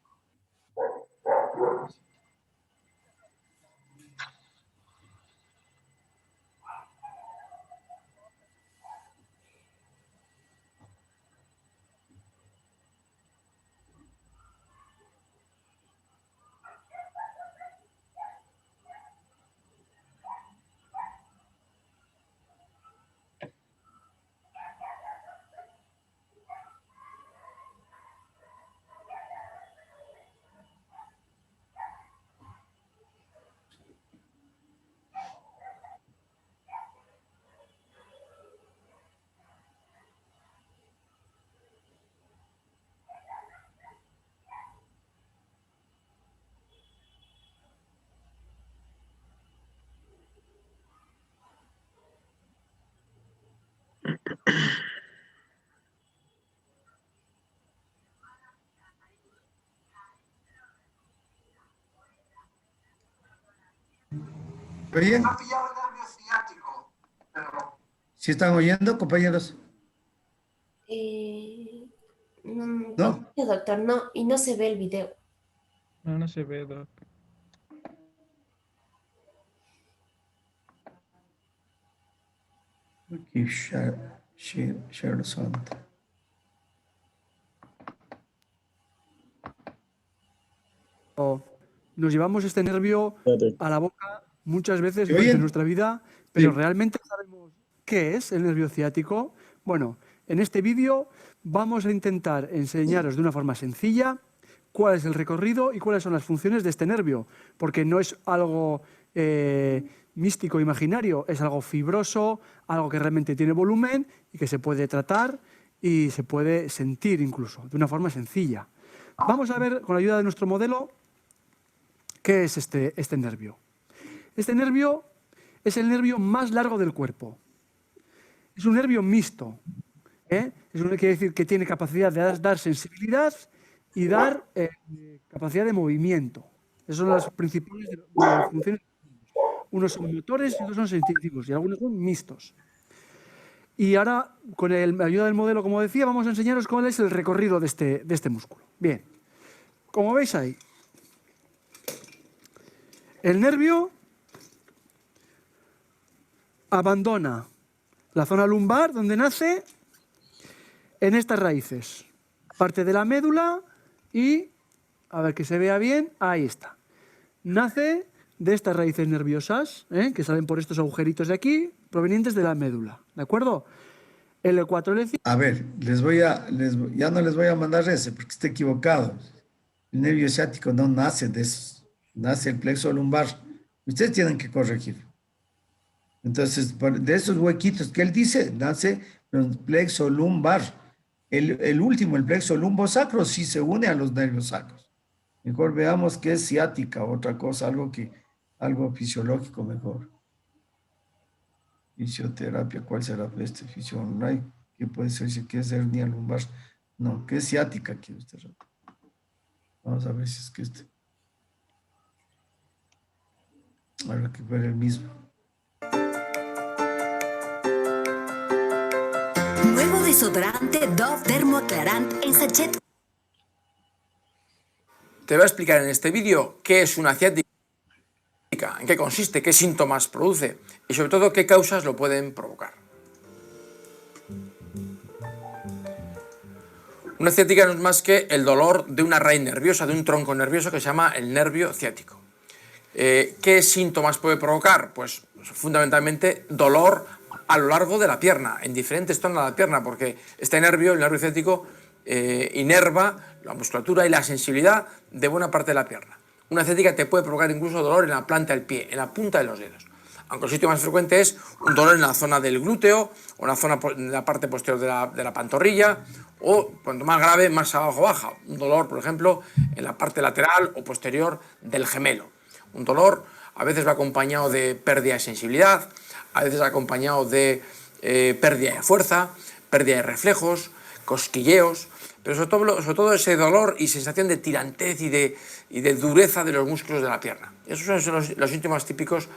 ¿Oyen? ¿Sí están oyendo, compañeros? No, ¿No? doctor, no, y no se ve el video. No, no se ve, Doc. Aquí, share the sound. Nos llevamos este nervio a la boca muchas veces ¿Se durante oyen? nuestra vida, pero Sí. ¿realmente sabemos qué es el nervio ciático? Bueno, en este vídeo vamos a intentar enseñaros de una forma sencilla cuál es el recorrido y cuáles son las funciones de este nervio, porque no es algo místico, imaginario, es algo fibroso, algo que realmente tiene volumen y que se puede tratar y se puede sentir incluso, de una forma sencilla. Vamos a ver, con la ayuda de nuestro modelo, ¿qué es este nervio? Este nervio es el nervio más largo del cuerpo. Es un nervio mixto. Quiere decir que tiene capacidad de dar sensibilidad y dar capacidad de movimiento. Esas son las principales funciones. Unos son motores y otros son sensitivos y algunos son mixtos. Y ahora, con la ayuda del modelo, como decía, vamos a enseñaros cuál es el recorrido de este músculo. Bien, como veis ahí, el nervio abandona la zona lumbar, donde nace, en estas raíces. Parte de la médula y, a ver que se vea bien, ahí está. Nace de estas raíces nerviosas, que salen por estos agujeritos de aquí, provenientes de la médula. ¿De acuerdo? El E4, A ver, ya no les voy a mandar ese porque está equivocado. El nervio ciático no nace de eso, nace el plexo lumbar. Ustedes tienen que corregir. Entonces, de esos huequitos que él dice, nace el plexo lumbar. El último, el plexo lumbosacro, sí se une a los nervios sacros. Mejor veamos qué es ciática, otra cosa, algo fisiológico mejor. Fisioterapia, ¿cuál será este fisio online? ¿Qué puede ser si es hernia lumbar? No, ¿qué es ciática aquí usted? Vamos a ver si es que este. Ahora que fuera el mismo. Nuevo desodorante Dove Termoaclarant en sachet. Te voy a explicar en este vídeo qué es una ciática, en qué consiste, qué síntomas produce y sobre todo qué causas lo pueden provocar. Una ciática no es más que el dolor de una raíz nerviosa, de un tronco nervioso que se llama el nervio ciático. ¿Qué síntomas puede provocar? Pues fundamentalmente dolor a lo largo de la pierna, en diferentes zonas de la pierna, porque este nervio, el nervio ciático, inerva la musculatura y la sensibilidad de buena parte de la pierna. Una ciática te puede provocar incluso dolor en la planta del pie, en la punta de los dedos. Aunque el sitio más frecuente es un dolor en la zona del glúteo o en la parte posterior de la pantorrilla, o cuanto más grave, más abajo baja. Un dolor, por ejemplo, en la parte lateral o posterior del gemelo. Un dolor a veces va acompañado de pérdida de sensibilidad, a veces acompañado de pérdida de fuerza, pérdida de reflejos, cosquilleos, pero sobre todo ese dolor y sensación de tirantez y de dureza de los músculos de la pierna. Esos son los síntomas típicos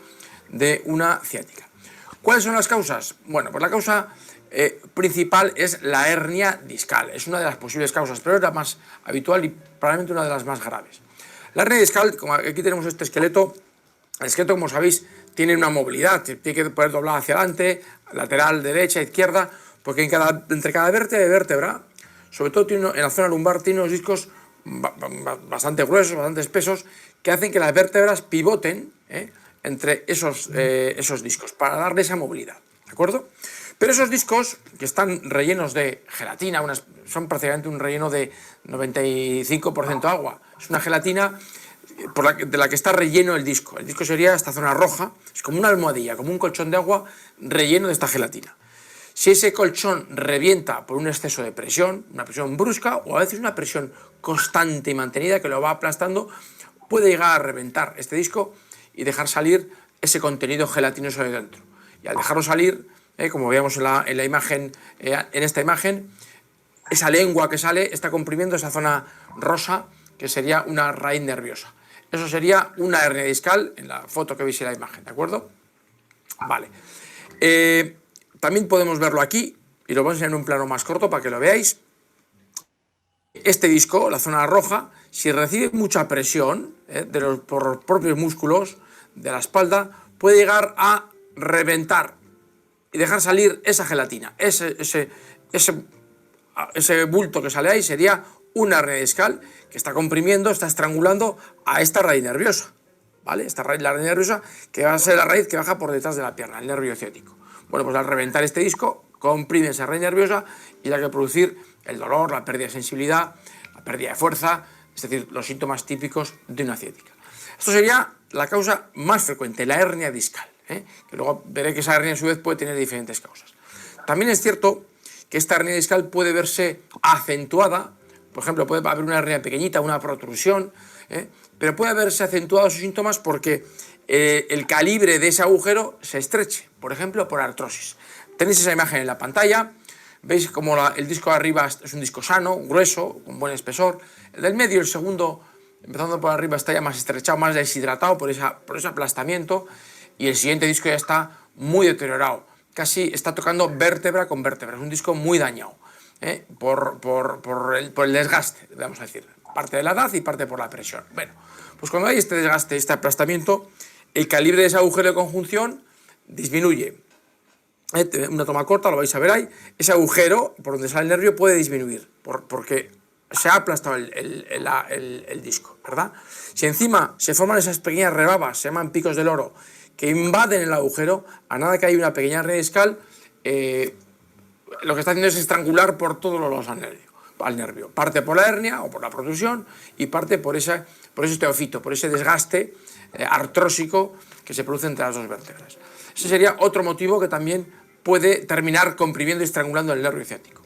de una ciática. ¿Cuáles son las causas? Bueno, pues la causa principal es la hernia discal. Es una de las posibles causas, pero es la más habitual y probablemente una de las más graves. La hernia discal, como aquí tenemos este esqueleto, el esqueleto, como sabéis, tiene una movilidad, tiene que poder doblar hacia adelante, lateral, derecha, izquierda, porque entre cada vértebra y vértebra, sobre todo en la zona lumbar, tiene unos discos bastante gruesos, bastante espesos, que hacen que las vértebras pivoten entre esos discos, para darle esa movilidad, ¿de acuerdo? Pero esos discos, que están rellenos de gelatina, son prácticamente un relleno de 95% agua, es una gelatina de la que está relleno el disco. El disco sería esta zona roja, es como una almohadilla, como un colchón de agua relleno de esta gelatina. Si ese colchón revienta por un exceso de presión, una presión brusca o a veces una presión constante y mantenida que lo va aplastando, puede llegar a reventar este disco y dejar salir ese contenido gelatinoso de dentro. Y al dejarlo salir, como veíamos en la imagen, en esta imagen, esa lengua que sale está comprimiendo esa zona rosa que sería una raíz nerviosa. Eso sería una hernia discal en la foto que veis en la imagen, ¿de acuerdo? Vale. También podemos verlo aquí, y lo vamos a enseñar en un plano más corto para que lo veáis. Este disco, la zona roja, si recibe mucha presión por los propios músculos de la espalda, puede llegar a reventar y dejar salir esa gelatina. Ese bulto que sale ahí sería una hernia discal que está comprimiendo, está estrangulando a esta raíz nerviosa, ¿vale? Esta raíz, la raíz nerviosa, que va a ser la raíz que baja por detrás de la pierna, el nervio ciático. Bueno, pues al reventar este disco, comprime esa raíz nerviosa y la que producir el dolor, la pérdida de sensibilidad, la pérdida de fuerza, es decir, los síntomas típicos de una ciática. Esto sería la causa más frecuente, la hernia discal, que luego veré que esa hernia a su vez puede tener diferentes causas. También es cierto que esta hernia discal puede verse acentuada, por ejemplo, puede haber una hernia pequeñita, una protrusión, pero puede haberse acentuado sus síntomas porque el calibre de ese agujero se estreche, por ejemplo, por artrosis. Tenéis esa imagen en la pantalla, veis como el disco de arriba es un disco sano, grueso, con buen espesor. El del medio, el segundo, empezando por arriba, está ya más estrechado, más deshidratado por ese aplastamiento, y el siguiente disco ya está muy deteriorado, casi está tocando vértebra con vértebra, es un disco muy dañado por el desgaste, vamos a decir, parte de la edad y parte por la presión. Bueno, pues cuando hay este desgaste, este aplastamiento, el calibre de ese agujero de conjunción disminuye. Una toma corta, lo vais a ver ahí, ese agujero por donde sale el nervio puede disminuir, porque se ha aplastado el disco, ¿verdad? Si encima se forman esas pequeñas rebabas, se llaman picos del oro, que invaden el agujero, a nada que hay una pequeña hernia discal, lo que está haciendo es estrangular por todos los lados al nervio. Parte por la hernia o por la protrusión y parte por ese teofito, por ese desgaste artrósico que se produce entre las dos vértebras. Ese sería otro motivo que también puede terminar comprimiendo y estrangulando el nervio ciático.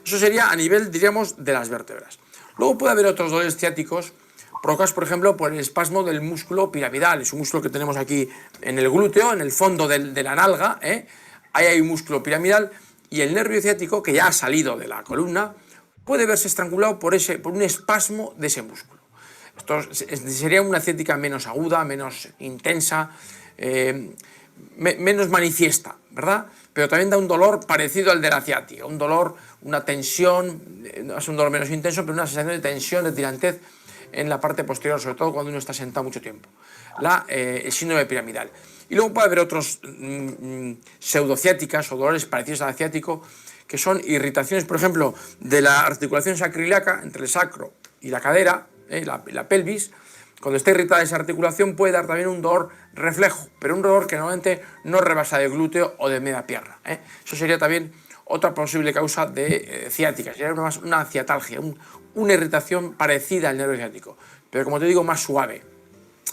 Eso sería a nivel, diríamos, de las vértebras. Luego puede haber otros dolores ciáticos provocados, por ejemplo, por el espasmo del músculo piramidal. Es un músculo que tenemos aquí en el glúteo, en el fondo de la nalga. Ahí hay un músculo piramidal y el nervio ciático, que ya ha salido de la columna, puede verse estrangulado por un espasmo de ese músculo. Esto sería una ciática menos aguda, menos intensa, menos manifiesta, ¿verdad? Pero también da un dolor parecido al de la ciática, un dolor, una tensión, no es un dolor menos intenso, pero una sensación de tensión, de tirantez en la parte posterior, sobre todo cuando uno está sentado mucho tiempo. El síndrome piramidal. Y luego puede haber otros pseudociáticas o dolores parecidos al ciático, que son irritaciones, por ejemplo, de la articulación sacroiliaca entre el sacro y la cadera, la pelvis. Cuando está irritada esa articulación puede dar también un dolor reflejo, pero un dolor que normalmente no rebasa de glúteo o de media pierna. Eso sería también otra posible causa de ciática, sería más una ciatalgia, una irritación parecida al nervio ciático, pero como te digo, más suave,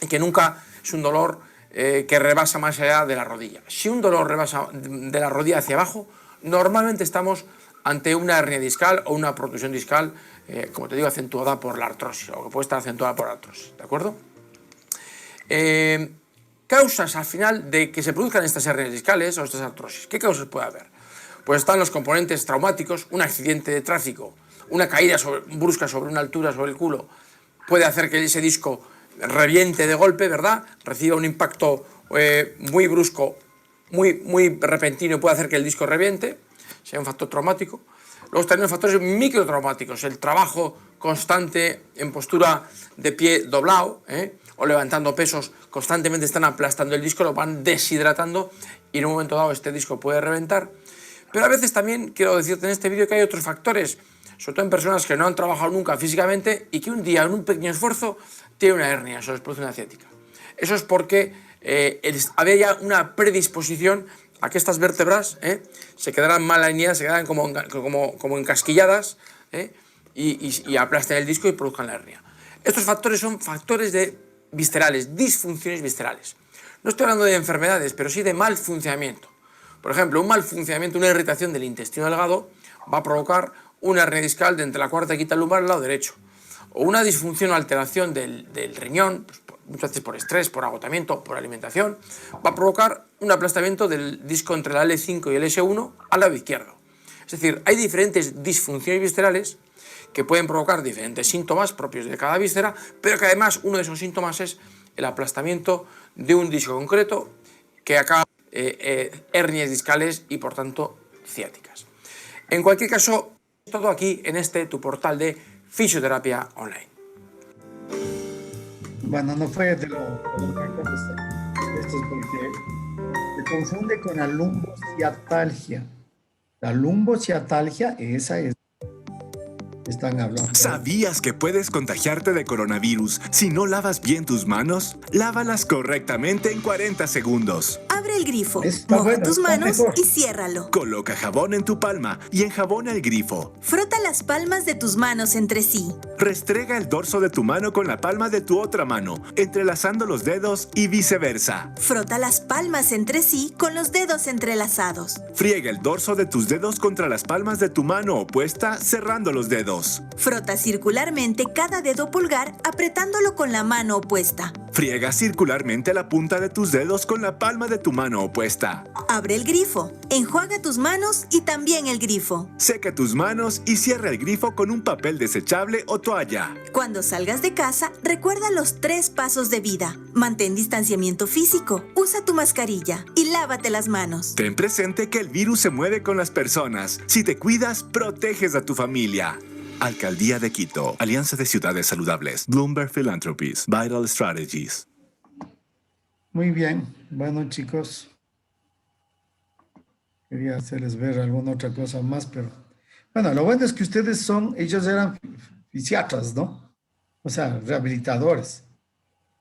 y que nunca es un dolor que rebasa más allá de la rodilla. Si un dolor rebasa de la rodilla hacia abajo, normalmente estamos ante una hernia discal o una protrusión discal, como te digo, acentuada por la artrosis, o que puede estar acentuada por la artrosis, ¿de acuerdo? Causas al final de que se produzcan estas hernias discales o estas artrosis. ¿Qué causas puede haber? Pues están los componentes traumáticos, un accidente de tráfico, una caída brusca sobre una altura, sobre el culo, puede hacer que ese disco reviente de golpe, ¿verdad? Reciba un impacto muy brusco, muy repentino, y puede hacer que el disco reviente, sea un factor traumático. Luego están los factores microtraumáticos, el trabajo constante en postura de pie doblado, o levantando pesos, constantemente están aplastando el disco, lo van deshidratando y en un momento dado este disco puede reventar. Pero a veces también quiero decirte en este vídeo que hay otros factores, sobre todo en personas que no han trabajado nunca físicamente y que un día en un pequeño esfuerzo tiene una hernia, eso les produce una ciática. Eso es porque había ya una predisposición a que estas vértebras se quedaran mal alineadas, se quedaran como encasquilladas y aplasten el disco y produzcan la hernia. Estos factores son factores viscerales, disfunciones viscerales. No estoy hablando de enfermedades, pero sí de mal funcionamiento. Por ejemplo, un mal funcionamiento, una irritación del intestino delgado va a provocar una hernia discal de entre la cuarta y quinta lumbar al lado derecho. O una disfunción o alteración del riñón, pues, muchas veces por estrés, por agotamiento, por alimentación, va a provocar un aplastamiento del disco entre la L5 y el S1 al lado izquierdo. Es decir, hay diferentes disfunciones viscerales que pueden provocar diferentes síntomas propios de cada víscera, pero que además uno de esos síntomas es el aplastamiento de un disco concreto que acaba hernias discales y por tanto ciáticas. En cualquier caso, todo aquí en tu portal de fisioterapia online. Bueno, no fue de lo que contesté. Esto es porque se confunde con la lumbociatalgia. La lumbociatalgia, esa es. Están hablando. ¿Sabías que puedes contagiarte de coronavirus si no lavas bien tus manos? Lávalas correctamente en 40 segundos. Abre el grifo, moja tus manos y ciérralo. Coloca jabón en tu palma y enjabona el grifo. Frota las palmas de tus manos entre sí. Restrega el dorso de tu mano con la palma de tu otra mano, entrelazando los dedos y viceversa. Frota las palmas entre sí con los dedos entrelazados. Friega el dorso de tus dedos contra las palmas de tu mano opuesta, cerrando los dedos. Frota circularmente cada dedo pulgar apretándolo con la mano opuesta. Friega circularmente la punta de tus dedos con la palma de tu mano opuesta. Abre el grifo, enjuaga tus manos y también el grifo. Seca tus manos y cierra el grifo con un papel desechable o toalla. Cuando salgas de casa, recuerda los 3 pasos de vida. Mantén distanciamiento físico, usa tu mascarilla y lávate las manos. Ten presente que el virus se mueve con las personas. Si te cuidas, proteges a tu familia. Alcaldía de Quito, Alianza de Ciudades Saludables, Bloomberg Philanthropies, Vital Strategies. Muy bien, bueno chicos, quería hacerles ver alguna otra cosa más, pero bueno, lo bueno es que ellos eran fisiatras, ¿no? O sea, rehabilitadores.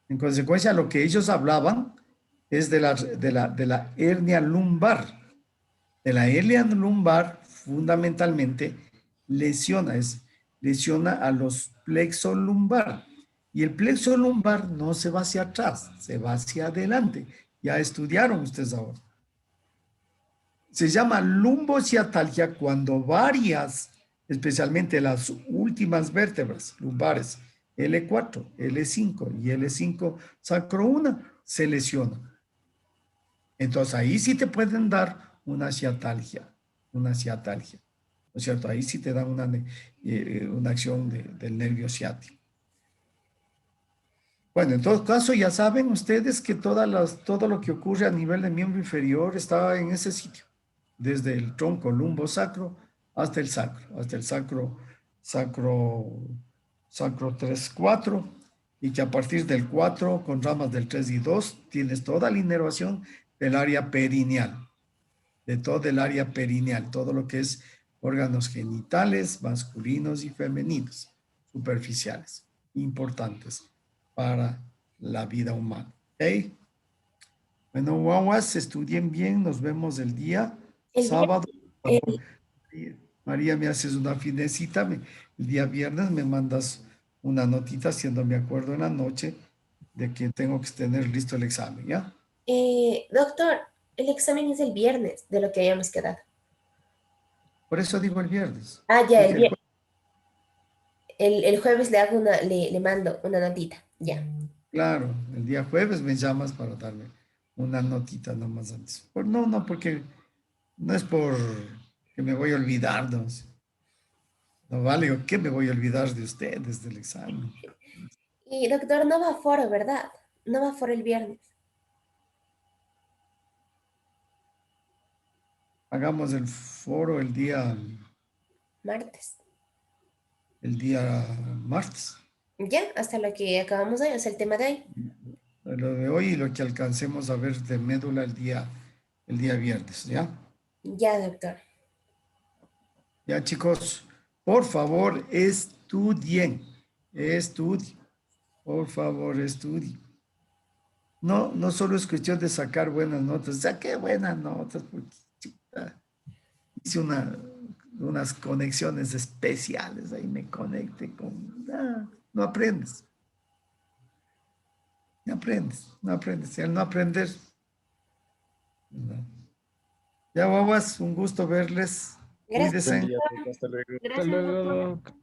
En consecuencia, lo que ellos hablaban es de la hernia lumbar. De la hernia lumbar, fundamentalmente, lesiona a los plexos lumbar. Y el plexo lumbar no se va hacia atrás, se va hacia adelante. Ya estudiaron ustedes ahora. Se llama lumbociatalgia cuando varias, especialmente las últimas vértebras lumbares, L4, L5 y L5 sacro 1, se lesionan. Entonces ahí sí te pueden dar una ciatalgia. O es cierto? Ahí sí te dan una acción del nervio ciático. Bueno, en todo caso, ya saben ustedes que todo lo que ocurre a nivel de miembro inferior está en ese sitio, desde el tronco lumbosacro hasta el sacro 3, 4, y que a partir del 4, con ramas del 3 y 2, tienes toda la inervación del área perineal, de todo el área perineal, todo lo que es órganos genitales, masculinos y femeninos, superficiales, importantes para la vida humana. ¿Ok? Bueno, guaguas, estudien bien, nos vemos el día sábado. Por favor. María, me haces una finecita, el día viernes me mandas una notita haciéndome acuerdo en la noche de que tengo que tener listo el examen, ¿ya? Doctor, el examen es el viernes, de lo que habíamos quedado. Por eso digo el viernes. Ah, ya, Porque el viernes. El jueves le mando una notita, ya. Claro, el día jueves me llamas para darme una notita nomás antes. No, porque no es por que me voy a olvidar, no. No vale, ¿o qué me voy a olvidar de ustedes del examen? Y doctor, no va a foro, ¿verdad? No va a foro el viernes. Hagamos el foro el día Martes. Martes. Ya, hasta lo que acabamos hoy, o sea, el tema de hoy. Lo de hoy y lo que alcancemos a ver de médula el día viernes, ¿ya? Ya, doctor. Ya, chicos, por favor, estudien. Por favor, estudien. No solo es cuestión de sacar buenas notas. Saqué buenas notas porque hice unas conexiones especiales. Ahí me conecté con... no aprendes. No aprendes. Y al no aprender... no. Ya, guaguas, un gusto verles. Gracias. Cuídense. Hasta luego. Gracias, doctor. Doctor.